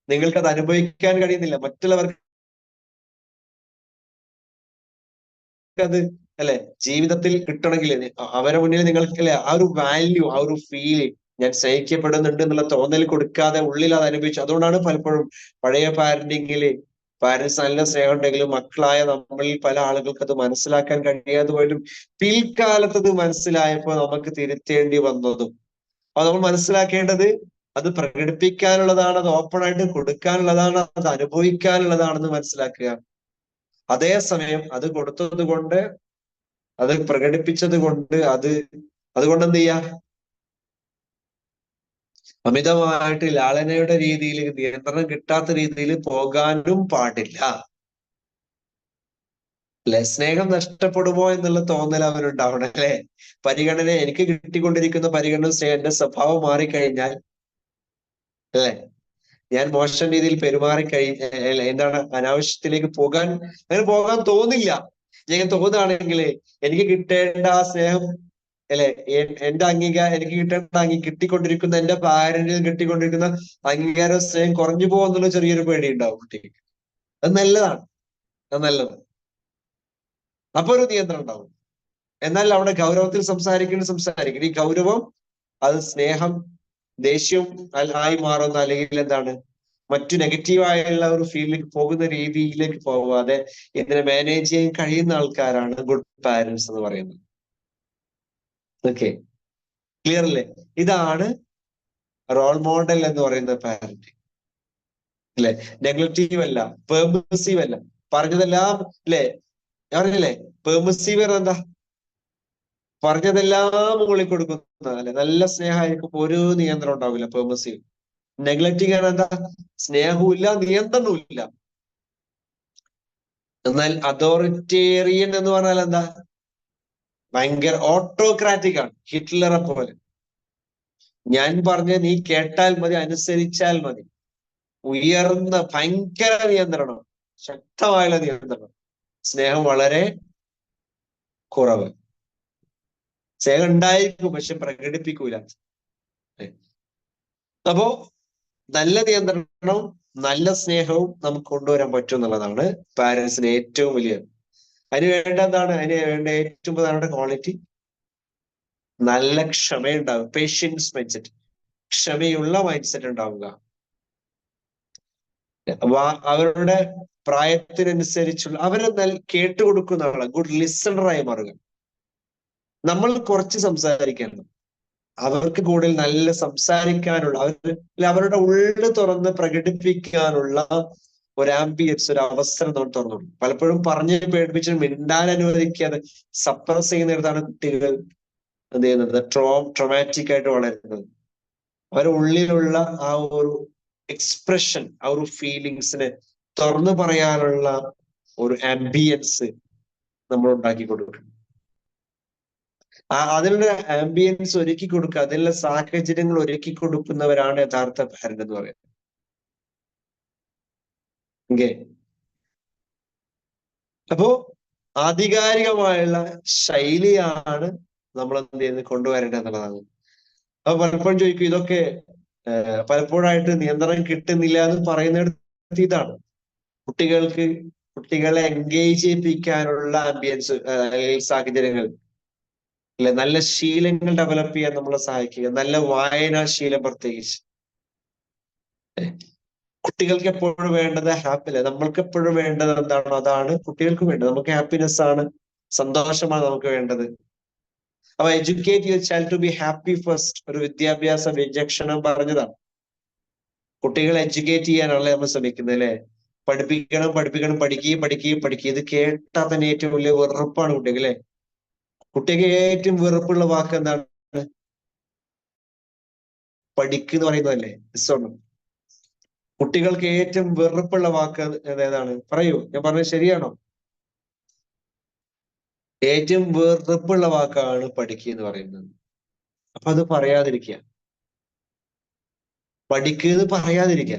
നിങ്ങൾക്കത് അനുഭവിക്കാൻ കഴിയുന്നില്ല. മറ്റുള്ളവർക്ക് അത് അല്ലെ ജീവിതത്തിൽ കിട്ടണമെങ്കിൽ അവരെ മുന്നിൽ നിങ്ങൾക്ക് അല്ലെ ആ ഒരു വാല്യൂ, ആ ഒരു ഫീല്, ഞാൻ സ്നേഹിക്കപ്പെടുന്നുണ്ട് എന്നുള്ള തോന്നൽ കൊടുക്കാതെ ഉള്ളിൽ അത് അനുഭവിച്ചു. അതുകൊണ്ടാണ് പലപ്പോഴും പഴയ പാരന്റിങ്ങില് പാരന്റ്സ് നല്ല സ്നേഹം ഉണ്ടെങ്കിലും മക്കളായ നമ്മളിൽ പല ആളുകൾക്ക് അത് മനസ്സിലാക്കാൻ കഴിയാതെ പോലും പിൽക്കാലത്ത് അത് മനസ്സിലായപ്പോൾ നമുക്ക് തിരുത്തേണ്ടി വന്നതും. അപ്പൊ നമ്മൾ മനസ്സിലാക്കേണ്ടത് അത് പ്രകടിപ്പിക്കാനുള്ളതാണ്, അത് ഓപ്പൺ ആയിട്ട് കൊടുക്കാനുള്ളതാണ്, അത് അനുഭവിക്കാനുള്ളതാണെന്ന് മനസ്സിലാക്കുക. അതേസമയം അത് കൊടുത്തത് കൊണ്ട്, അത് പ്രകടിപ്പിച്ചത് കൊണ്ട്, അതുകൊണ്ട് എന്ത് ചെയ്യാ? അമിതമായിട്ട് ലാളനയുടെ രീതിയിൽ, നിയന്ത്രണം കിട്ടാത്ത രീതിയിൽ പോകാനും പാടില്ല. അല്ലെ? സ്നേഹം നഷ്ടപ്പെടുമോ എന്നുള്ള തോന്നൽ അവനുണ്ടാവണം, അല്ലെ? പരിഗണന, എനിക്ക് കിട്ടിക്കൊണ്ടിരിക്കുന്ന പരിഗണന സ്നേഹം, എന്റെ സ്വഭാവം മാറിക്കഴിഞ്ഞാൽ, അല്ലെ, ഞാൻ മോശം രീതിയിൽ പെരുമാറിക്കഴിഞ്ഞാൽ എന്താണ് അനാവശ്യത്തിലേക്ക് അങ്ങനെ പോകാൻ തോന്നില്ല. ഞാൻ തോന്നുകയാണെങ്കിൽ എനിക്ക് കിട്ടേണ്ട ആ സ്നേഹം, അല്ലെ, എന്റെ എനിക്ക് കിട്ടേണ്ട കിട്ടിക്കൊണ്ടിരിക്കുന്ന എന്റെ പാരന്റിൽ കിട്ടിക്കൊണ്ടിരിക്കുന്ന അംഗീകാര സ്നേഹം കുറഞ്ഞു പോകുന്നുള്ള ചെറിയൊരു പേടി ഉണ്ടാവും കുട്ടിക്ക്. അത് നല്ലതാണ്, അത് നല്ലതാണ്. അപ്പൊ ഒരു നിയന്ത്രണം ഉണ്ടാവും. എന്നാൽ അവിടെ ഗൗരവത്തിൽ സംസാരിക്കണം. ഈ ഗൗരവം അത് സ്നേഹം ദേഷ്യം ആയി മാറുന്ന, അല്ലെങ്കിൽ എന്താണ് മറ്റു നെഗറ്റീവായുള്ള ഒരു ഫീൽഡിലേക്ക് പോകുന്ന രീതിയിലേക്ക് പോകാതെ ഇതിനെ മാനേജ് ചെയ്യാൻ കഴിയുന്ന ആൾക്കാരാണ് ഗുഡ് പാരന്റ്സ് എന്ന് പറയുന്നത്. ഓക്കെ, ക്ലിയർ അല്ലേ? ഇതാണ് റോൾ മോഡൽ എന്ന് പറയുന്ന പാരന്റ്, അല്ലെ? നെഗ്ലക്റ്റീവ് അല്ല, പെർമിസീവ് അല്ല, പറഞ്ഞതെല്ലാം, അല്ലെ? അറിയില്ലേ പെർമിസീവ് എന്താ? പറഞ്ഞതെല്ലാം മുകളിൽ കൊടുക്കുന്ന, അല്ലെ? നല്ല സ്നേഹമായിരിക്കും, ഒരു നിയന്ത്രണം ഉണ്ടാവില്ല. പെർമിസീവ്. നെഗ്ലക്റ്റിംഗ് ആണ് എന്താ? സ്നേഹവും ഇല്ല, നിയന്ത്രണവും ഇല്ല. എന്നാൽ അതോറിറ്റേറിയൻ എന്ന് പറഞ്ഞാൽ എന്താ? ഭയങ്കര ഓട്ടോക്രാറ്റിക് ആണ്, ഹിറ്റ്ലറെ പോലെ. ഞാൻ പറഞ്ഞ നീ കേട്ടാൽ മതി, അനുസരിച്ചാൽ മതി. ഉയർന്ന ഭയങ്കര നിയന്ത്രണം, ശക്തമായുള്ള നിയന്ത്രണം. സ്നേഹം വളരെ കുറവ്. സ്നേഹം ഉണ്ടായിരിക്കും, പക്ഷെ പ്രകടിപ്പിക്കൂല. അപ്പോ നല്ല നിയന്ത്രണവും നല്ല സ്നേഹവും നമുക്ക് കൊണ്ടുവരാൻ പറ്റും എന്നുള്ളതാണ് പാരന്റ്സിന് ഏറ്റവും വലിയ. അതിന് വേണ്ട എന്താണ്? അതിന് വേണ്ട ഏറ്റവും പ്രധാനപ്പെട്ട ക്വാളിറ്റി നല്ല ക്ഷമയുണ്ടാവുക, പേഷ്യൻസ് മൈൻഡ് സെറ്റ്, ക്ഷമയുള്ള മൈൻഡ് സെറ്റ് ഉണ്ടാവുക. അവരുടെ പ്രായത്തിനനുസരിച്ചുള്ള അവരെ കേട്ടുകൊടുക്കുന്ന ആളെ, ഗുഡ് ലിസണറായി മാറുക. നമ്മൾ കുറച്ച് സംസാരിക്കണം, അവർക്ക് കൂടുതൽ നല്ല സംസാരിക്കാനുള്ള, അവരുടെ ഉള്ളു തുറന്ന് പ്രകടിപ്പിക്കാനുള്ള ഒരു ആംബിയൻസ്, ഒരു അവസരം നമ്മൾ തുറന്നു. പലപ്പോഴും പറഞ്ഞ് പേടിപ്പിച്ച് മിണ്ടാൻ അനുവദിക്കാതെ സപ്രസ് ചെയ്യുന്നിടത്താണ് കുട്ടികൾ എന്ത് ചെയ്യുന്നത്? ട്രോമാറ്റിക് ആയിട്ട് വളരുന്നത്. അവരുടെ ഉള്ളിലുള്ള ആ ഒരു എക്സ്പ്രഷൻ, ആ ഒരു ഫീലിങ്സിനെ തുറന്നു പറയാനുള്ള ഒരു ആംബിയൻസ് നമ്മൾ ഉണ്ടാക്കി കൊടുക്കണം. അതിനുള്ള ആംബിയൻസ് ഒരുക്കി കൊടുക്കുക, അതിനുള്ള സാഹചര്യങ്ങൾ ഒരുക്കി കൊടുക്കുന്നവരാണ് യഥാർത്ഥ പാരന്റ് എന്ന് പറയുന്നത്. ഓക്കെ, അപ്പോ ആധികാരികമായുള്ള ശൈലിയാണ് നമ്മൾ എന്ത് ചെയ്യുന്നത്? കൊണ്ടുവരേണ്ടത് എന്നുള്ളതാണ്. അപ്പൊ പലപ്പോഴും ചോദിക്കും, ഇതൊക്കെ പലപ്പോഴായിട്ട് നിയന്ത്രണം കിട്ടുന്നില്ല എന്ന് പറയുന്നിടത്ത് ഇതാണ് കുട്ടികളെ എൻഗേജ് ചെയ്യിപ്പിക്കാനുള്ള ആംബിയൻസ്, സാഹചര്യങ്ങൾ, അല്ലെ? നല്ല ശീലങ്ങൾ ഡെവലപ്പ് ചെയ്യാൻ നമ്മളെ സഹായിക്കുക, നല്ല വായനാശീലം പ്രത്യേകിച്ച്. കുട്ടികൾക്ക് എപ്പോഴും വേണ്ടത് ഹാപ്പി, നമ്മൾക്ക് എപ്പോഴും വേണ്ടത് എന്താണോ അതാണ് കുട്ടികൾക്ക് വേണ്ടത്. നമുക്ക് ഹാപ്പിനെസ് ആണ്, സന്തോഷമാണ് നമുക്ക് വേണ്ടത്. അപ്പൊ educate your child to be happy first ഒരു വിദ്യാഭ്യാസ വിചക്ഷണം പറഞ്ഞതാണ്. കുട്ടികളെ എഡ്യൂക്കേറ്റ് ചെയ്യാനാണല്ലേ നമ്മൾ ശ്രമിക്കുന്നത് അല്ലെ? പഠിപ്പിക്കണം പഠിക്കുക. ഇത് കേട്ടാൽ തന്നെ ഏറ്റവും വലിയ വെറുപ്പാണ് കുട്ടികൾ അല്ലെ? കുട്ടിക്ക് ഏറ്റവും വെറുപ്പുള്ള വാക്ക് എന്താണ്? പഠിക്കുക പറയുന്നതല്ലേ? കുട്ടികൾക്ക് ഏറ്റവും വെറുപ്പുള്ള വാക്ക് ഏതാണ്? പറയൂ, ഞാൻ പറഞ്ഞത് ശരിയാണോ? ഏറ്റവും വെറുപ്പുള്ള വാക്കാണ് പഠിക്കുക എന്ന് പറയുന്നത്. അപ്പൊ അത് പറയാതിരിക്കുക, പഠിക്കുക പറയാതിരിക്കുക.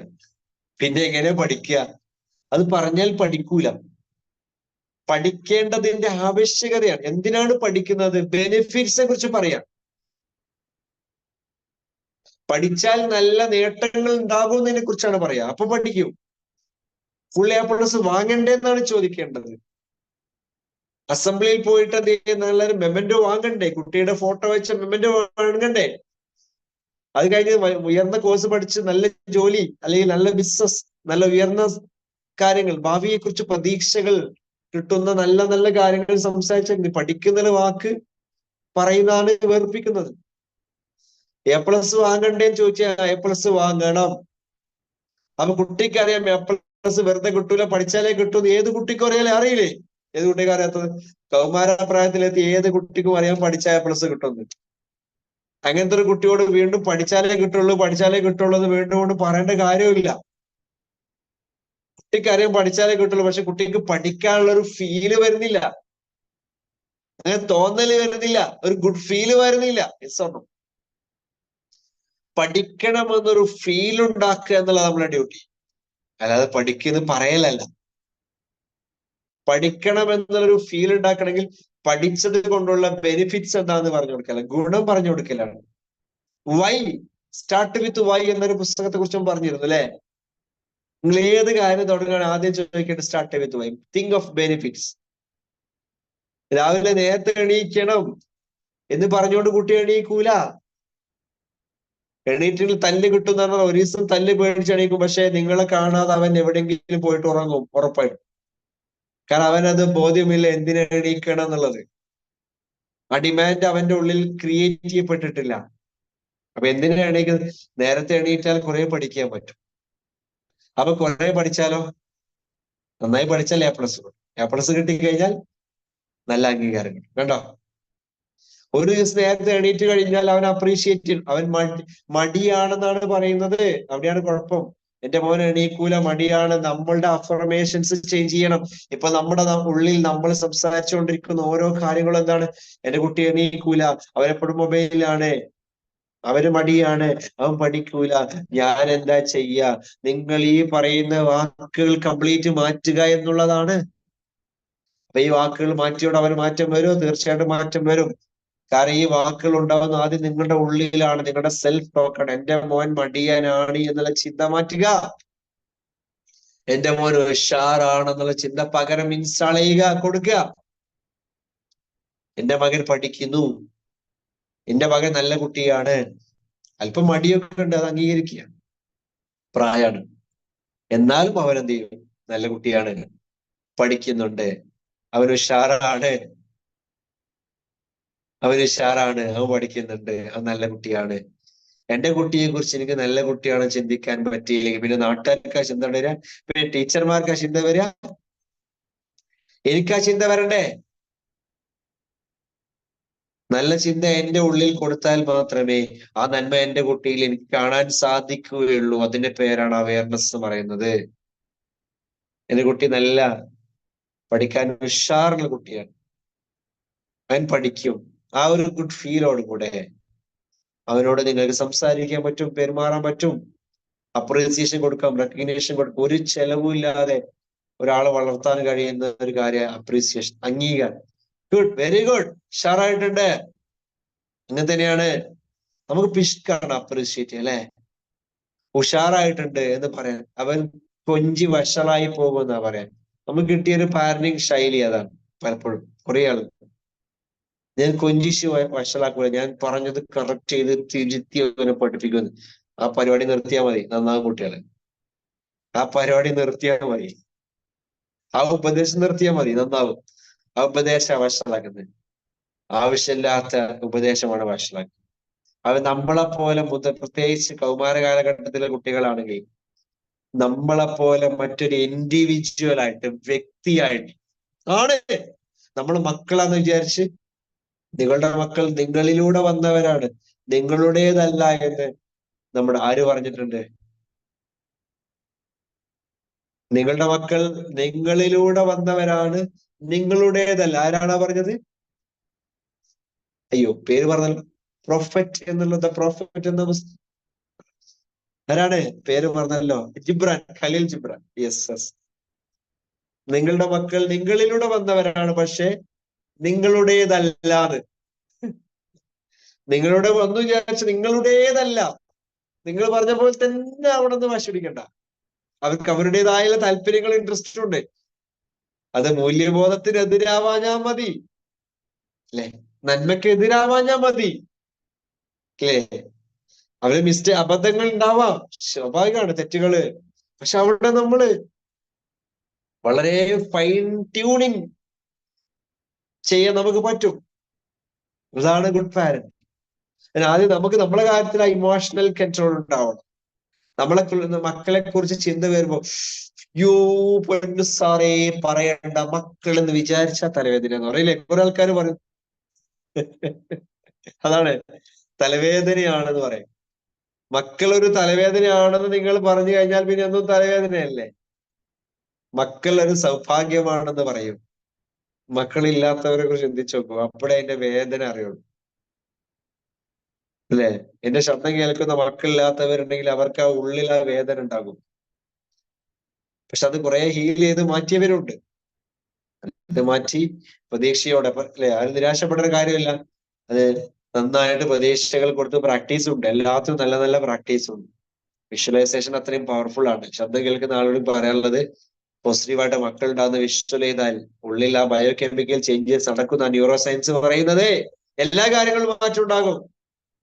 പിന്നെ എങ്ങനെ പഠിക്കുക? അത് പറഞ്ഞാൽ പഠിക്കൂല. പഠിക്കേണ്ടതിന്റെ ആവശ്യകതയാണ്. എന്തിനാണ് പഠിക്കുന്നത്? ബെനിഫിറ്റ്സിനെ കുറിച്ച് പറയാം. പഠിച്ചാൽ നല്ല നേട്ടങ്ങൾ ഉണ്ടാകുന്നതിനെ കുറിച്ചാണ് പറയാ. അപ്പൊ പഠിക്കും. ഫുൾ A+ വാങ്ങണ്ടേന്നാണ് ചോദിക്കേണ്ടത്. അസംബ്ലിയിൽ പോയിട്ട് എന്ത് ചെയ്യുന്ന മെമന്റോ വാങ്ങണ്ടേ? കുട്ടിയുടെ ഫോട്ടോ വെച്ച മെമന്റോ വാങ്ങണ്ടേ? അത് കഴിഞ്ഞ് ഉയർന്ന കോഴ്സ് പഠിച്ച് നല്ല ജോലി അല്ലെങ്കിൽ നല്ല ബിസിനസ്, നല്ല ഉയർന്ന കാര്യങ്ങൾ, ഭാവിയെ കുറിച്ച് പ്രതീക്ഷകൾ കിട്ടുന്ന നല്ല നല്ല കാര്യങ്ങൾ സംസാരിച്ച പഠിക്കുന്ന വാക്ക് പറയുന്നതാണ് വേർപ്പിക്കുന്നത്. A+ വാങ്ങണ്ടേന്ന് ചോദിച്ചാൽ A+ വാങ്ങണം. അപ്പൊ കുട്ടിക്ക് അറിയാം A+ വെറുതെ കിട്ടൂല, പഠിച്ചാലേ കിട്ടൂന്ന്. ഏത് കുട്ടിക്കും അറിയില്ലേ? ഏത് കുട്ടിക്കും അറിയാത്തത്? കൗമാരപ്രായത്തിലെത്തി ഏത് കുട്ടിക്കും അറിയാം പഠിച്ചാൽ A+ കിട്ടുമെന്ന്. അങ്ങനത്തെ ഒരു കുട്ടിയോട് വീണ്ടും പഠിച്ചാലേ കിട്ടുള്ളൂ എന്ന് വീണ്ടും കൊണ്ട് പറയേണ്ട കാര്യമില്ല. കുട്ടിക്ക് അറിയാം പഠിച്ചാലേ കിട്ടുള്ളൂ, പക്ഷെ കുട്ടിക്ക് പഠിക്കാനുള്ള ഒരു ഫീല് വരുന്നില്ല, അങ്ങനെ തോന്നല് വരുന്നില്ല, ഒരു ഗുഡ് ഫീല് വരുന്നില്ല. ഒന്നും പഠിക്കണമെന്നൊരു ഫീൽ ഉണ്ടാക്കുക എന്നുള്ളത് നമ്മുടെ ഡ്യൂട്ടി, അല്ലാതെ പഠിക്കുന്നത് പറയലല്ല. പഠിക്കണം എന്നുള്ളൊരു ഫീൽ ഉണ്ടാക്കണമെങ്കിൽ പഠിച്ചത് കൊണ്ടുള്ള ബെനിഫിറ്റ്സ് എന്താന്ന് പറഞ്ഞു കൊടുക്കല, ഗുണം പറഞ്ഞു കൊടുക്കലാണ്. വൈ, സ്റ്റാർട്ട് വിത്ത് വൈ എന്നൊരു പുസ്തകത്തെ കുറിച്ചും പറഞ്ഞിരുന്നു അല്ലെ? നിങ്ങൾ ഏത് കാര്യം തുടങ്ങുകയാണ് ആദ്യം ചോദിക്കേണ്ടത് start with why. Think of benefits. രാവിലെ നേരത്തെ എണീക്കണം എന്ന് പറഞ്ഞുകൊണ്ട് കുട്ടി എണീക്കൂല. എണീറ്റിൽ തല്ല് കിട്ടും എന്ന് പറഞ്ഞാൽ ഒരു ദിവസം തല്ല് പേടിച്ച് എണീക്കും, പക്ഷെ നിങ്ങളെ കാണാതെ അവൻ എവിടെയെങ്കിലും പോയിട്ട് ഉറങ്ങും ഉറപ്പായിട്ടും. കാരണം അവനത് ബോധ്യമില്ല എന്തിനാ എണീക്കണം എന്നുള്ളത്. ആ ഡിമാൻഡ് അവന്റെ ഉള്ളിൽ ക്രിയേറ്റ് ചെയ്യപ്പെട്ടിട്ടില്ല. അപ്പൊ എന്തിനാ എണീക്കുന്നത്? നേരത്തെ എണീറ്റാൽ കുറെ പഠിക്കാൻ പറ്റും. അപ്പൊ കുറെ പഠിച്ചാലോ? നന്നായി പഠിച്ചാൽ A+ കിട്ടിക്കഴിഞ്ഞാൽ നല്ല അംഗീകാരം കിട്ടും. കണ്ടോ? ഒരു ദിവസം നേരത്തെ എണീറ്റ് കഴിഞ്ഞാൽ അവൻ അപ്രീഷിയേറ്റ് ചെയ്യും. അവൻ മടിയാണെന്നാണ് പറയുന്നത്. അവിടെയാണ് കുഴപ്പം. എന്റെ മോൻ എണീക്കൂല, മടിയാണ്. നമ്മളുടെ അഫർമേഷൻസ് ചേഞ്ച് ചെയ്യണം. ഇപ്പൊ നമ്മുടെ ഉള്ളിൽ നമ്മൾ സംസാരിച്ചുകൊണ്ടിരിക്കുന്ന ഓരോ കാര്യങ്ങളും എന്താണ്? എന്റെ കുട്ടി എണീക്കൂല, അവനെപ്പോഴും മൊബൈലിലാണ്, അവന് മടിയാണ്, അവൻ പഠിക്കൂല, ഞാൻ എന്താ ചെയ്യാ? നിങ്ങൾ ഈ പറയുന്ന വാക്കുകൾ കംപ്ലീറ്റ് മാറ്റുക എന്നുള്ളതാണ്. അപ്പൊ ഈ വാക്കുകൾ മാറ്റിയോടെ അവന് മാറ്റം വരും, തീർച്ചയായിട്ടും മാറ്റം വരും. കാരണം ഈ വാക്കുകൾ ഉണ്ടാവുന്ന ആദ്യം നിങ്ങളുടെ ഉള്ളിലാണ്, നിങ്ങളുടെ സെൽഫ് ടോക്കാണ്. എന്റെ മോൻ മടിയനാണ് എന്നുള്ള ചിന്ത മാറ്റുക, എന്റെ മോൻ ഉഷാറാണെന്നുള്ള ചിന്ത പകരം ഇൻസ്റ്റാൾ ചെയ്യുക, കൊടുക്കുക. എന്റെ മകൻ പഠിക്കുന്നു, എന്റെ മകൻ നല്ല കുട്ടിയാണ്, അല്പം മടിയൊക്കെ ഉണ്ട്, അത് അംഗീകരിക്കുക. പ്രായമാണ്, എന്നാലും അവൻ എന്ത് ചെയ്യും? നല്ല കുട്ടിയാണ്, പഠിക്കുന്നുണ്ട്, അവൻ ഉഷാറാണ്, അവൻ പഠിക്കുന്നുണ്ട്, അവൻ നല്ല കുട്ടിയാണ്. എന്റെ കുട്ടിയെ കുറിച്ച് എനിക്ക് നല്ല കുട്ടിയാണ് ചിന്തിക്കാൻ പറ്റിയില്ലെങ്കിൽ പിന്നെ നാട്ടുകാർക്ക് ആ ചിന്ത വരിക, പിന്നെ ടീച്ചർമാർക്ക് ആ ചിന്ത വരിക, എനിക്ക് ആ ചിന്ത വരണ്ടേ? നല്ല ചിന്ത എന്റെ ഉള്ളിൽ കൊടുത്താൽ മാത്രമേ ആ നന്മ എന്റെ കുട്ടിയിൽ എനിക്ക് കാണാൻ സാധിക്കുകയുള്ളൂ. അതിന്റെ പേരാണ് അവയർനെസ് എന്ന് പറയുന്നത്. എന്റെ കുട്ടി നല്ല പഠിക്കാൻ ഉഷാറുള്ള കുട്ടിയാണ്, അവൻ പഠിക്കും. ആ ഒരു ഗുഡ് ഫീലോട് കൂടെ അവനോട് നിങ്ങൾക്ക് സംസാരിക്കാൻ പറ്റും, പെരുമാറാൻ പറ്റും, അപ്രീസിയേഷൻ കൊടുക്കാം, റെക്കഗ്നേഷൻ കൊടുക്കാം. ഒരു ചെലവുമില്ലാതെ ഒരാളെ വളർത്താൻ കഴിയുന്ന ഒരു കാര്യം അപ്രീസിയേഷൻ, അംഗീകാരം. ഗുഡ്, വെരി ഗുഡ്, ഉഷാറായിട്ടുണ്ട്. അങ്ങനെ തന്നെയാണ് നമുക്ക് പിഷ്കാണ് അപ്രീഷിയേറ്റ് അല്ലെ? ഉഷാറായിട്ടുണ്ട് എന്ന് പറയാൻ. അവൻ കൊഞ്ചി വഷളായി പോകുമെന്നാ പറയാൻ. നമുക്ക് കിട്ടിയൊരു പാരന്റിങ് ശൈലി അതാണ്. പലപ്പോഴും കുറെ ആള് ഞാൻ കൊഞ്ചിച്ച് വഷളാക്കൂല, ഞാൻ പറഞ്ഞത് കറക്റ്റ് ചെയ്ത് തിരുത്തി അവനെ പഠിപ്പിക്കുന്നു. ആ പരിപാടി നിർത്തിയാൽ മതി, നന്നാകും കുട്ടികളെ. ആ പരിപാടി നിർത്തിയാൽ മതി, ആ ഉപദേശം നിർത്തിയാൽ മതി, നന്നാവും. ആ ഉപദേശം വഷളാക്കുന്നത്. ആവശ്യമില്ലാത്ത ഉപദേശമാണ് വഷളാക്കുക. അത് നമ്മളെ പോലെ പ്രത്യേകിച്ച് കൗമാര കാലഘട്ടത്തിലെ കുട്ടികളാണെങ്കിൽ നമ്മളെ പോലെ മറ്റൊരു ഇൻഡിവിജ്വൽ ആയിട്ട്, വ്യക്തിയായിട്ട് ആണ്. നമ്മൾ മക്കളാന്ന് വിചാരിച്ച് നിങ്ങളുടെ മക്കൾ നിങ്ങളിലൂടെ വന്നവരാണ്, നിങ്ങളുടേതല്ല എന്ന് നമ്മുടെ ആര് പറഞ്ഞിട്ടുണ്ട്? നിങ്ങളുടെ മക്കൾ നിങ്ങളിലൂടെ വന്നവരാണ്, നിങ്ങളുടേതല്ല. ആരാണാ പറഞ്ഞത്? അയ്യോ, പേര് പറഞ്ഞല്ലോ. പ്രൊഫറ്റ് എന്നുള്ളത്, പ്രൊഫറ്റ് എന്ന ആരാണ്? പേര് പറഞ്ഞല്ലോ, ജിബ്രാൻ, ഖലീൽ ജിബ്രാൻ. യെസ്. നിങ്ങളുടെ മക്കൾ നിങ്ങളിലൂടെ വന്നവരാണ്, പക്ഷെ നിങ്ങളുടേതല്ലാതെ. നിങ്ങളുടെ വന്നു വിചാരിച്ച് നിങ്ങളുടേതല്ല. നിങ്ങൾ പറഞ്ഞ പോലെ തന്നെ അവിടെ നിന്ന് വാശി പിടിക്കണ്ട. അവർക്ക് അവരുടേതായ താല്പര്യങ്ങൾ, ഇൻട്രസ്റ്റ് ഉണ്ട്. അത് മൂല്യബോധത്തിനെതിരാവാഞ്ഞാ മതി, അല്ലെ? നന്മയ്ക്ക് എതിരാവാഞ്ഞാ മതി, അല്ലേ? അവര് അബദ്ധങ്ങൾ ഉണ്ടാവാം, സ്വാഭാവികമാണ്, തെറ്റുകള്. പക്ഷെ അവിടെ നമ്മള് വളരെ ഫൈൻ ട്യൂണിങ് ചെയ്യാൻ നമുക്ക് പറ്റും. അതാണ് ഗുഡ് പാരന്റ്. ആദ്യം നമുക്ക് നമ്മളെ കാര്യത്തിൽ ആ ഇമോഷണൽ കൺട്രോൾ ഉണ്ടാവണം. മക്കളെ കുറിച്ച് ചിന്ത വരുമ്പോ, യോ പൊന്നു സാറേ പറയണ്ട, മക്കൾ എന്ന് വിചാരിച്ചാ തലവേദന എന്ന് പറയില്ലേ? കുറെ ആൾക്കാർ പറയും. അതാണ് തലവേദനയാണെന്ന് പറയും. മക്കൾ ഒരു തലവേദനയാണെന്ന് നിങ്ങൾ പറഞ്ഞു കഴിഞ്ഞാൽ പിന്നെ ഒന്നും തലവേദനയല്ലേ? മക്കൾ ഒരു സൗഭാഗ്യമാണെന്ന് പറയും. മക്കളില്ലാത്തവരെ കുറിച്ച് ചിന്തിച്ചു നോക്കൂ, അപ്പോഴേ അതിന്റെ വേദന അറിയുള്ളൂ, അല്ലെ? എന്റെ ശബ്ദം കേൾക്കുന്ന മക്കളില്ലാത്തവരുണ്ടെങ്കിൽ അവർക്ക് ആ ഉള്ളിൽ ആ വേദന ഉണ്ടാകും. പക്ഷെ അത് കുറെ ഹീൽ ചെയ്ത് മാറ്റിയവരുണ്ട്. അത് മാറ്റി പ്രതീക്ഷയോടെ, അല്ലെ? ആരും നിരാശപ്പെടേണ്ട കാര്യമില്ല. അത് നന്നായിട്ട് പ്രതീക്ഷകൾ കൊടുത്ത് പ്രാക്ടീസ് ഉണ്ട്. എല്ലാത്തിനും നല്ല നല്ല പ്രാക്ടീസ് ഉണ്ട്. വിഷ്വലൈസേഷൻ അത്രയും പവർഫുൾ ആണ്. ശബ്ദം കേൾക്കുന്ന ആളോട് പറയാനുള്ളത്, പോസിറ്റീവായിട്ട് മക്കൾ ഉണ്ടാകുന്ന വിഷ്വൽ ചെയ്താൽ ഉള്ളിൽ ആ ബയോ കെമിക്കൽ ചേഞ്ചസ് നടക്കുന്ന ന്യൂറോ സയൻസ് പറയുന്നത് എല്ലാ കാര്യങ്ങളും മാറ്റം ഉണ്ടാകും.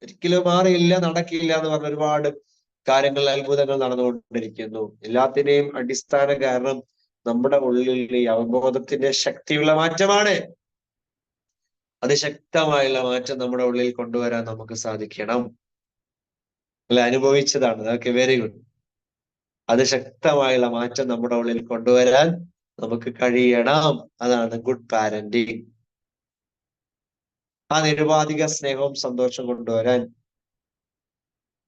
ഒരിക്കലും മാറിയില്ല, നടക്കില്ല എന്ന് പറഞ്ഞ ഒരുപാട് കാര്യങ്ങൾ, അത്ഭുതങ്ങൾ നടന്നുകൊണ്ടിരിക്കുന്നു. എല്ലാത്തിനെയും അടിസ്ഥാന കാരണം നമ്മുടെ ഉള്ളിൽ ഈ അവബോധത്തിന്റെ ശക്തിയുള്ള മാറ്റമാണ്. അതിശക്തമായുള്ള മാറ്റം നമ്മുടെ ഉള്ളിൽ കൊണ്ടുവരാൻ നമുക്ക് സാധിക്കണം. അല്ല, അനുഭവിച്ചതാണ്. അതൊക്കെ വെരി ഗുഡ്. അതിശക്തമായുള്ള മാറ്റം നമ്മുടെ ഉള്ളിൽ കൊണ്ടുവരാൻ നമുക്ക് കഴിയണം. അതാണ് ഗുഡ് പാരന്റിങ്. ആ നിരുപാധിക സ്നേഹവും സന്തോഷം കൊണ്ടുവരാൻ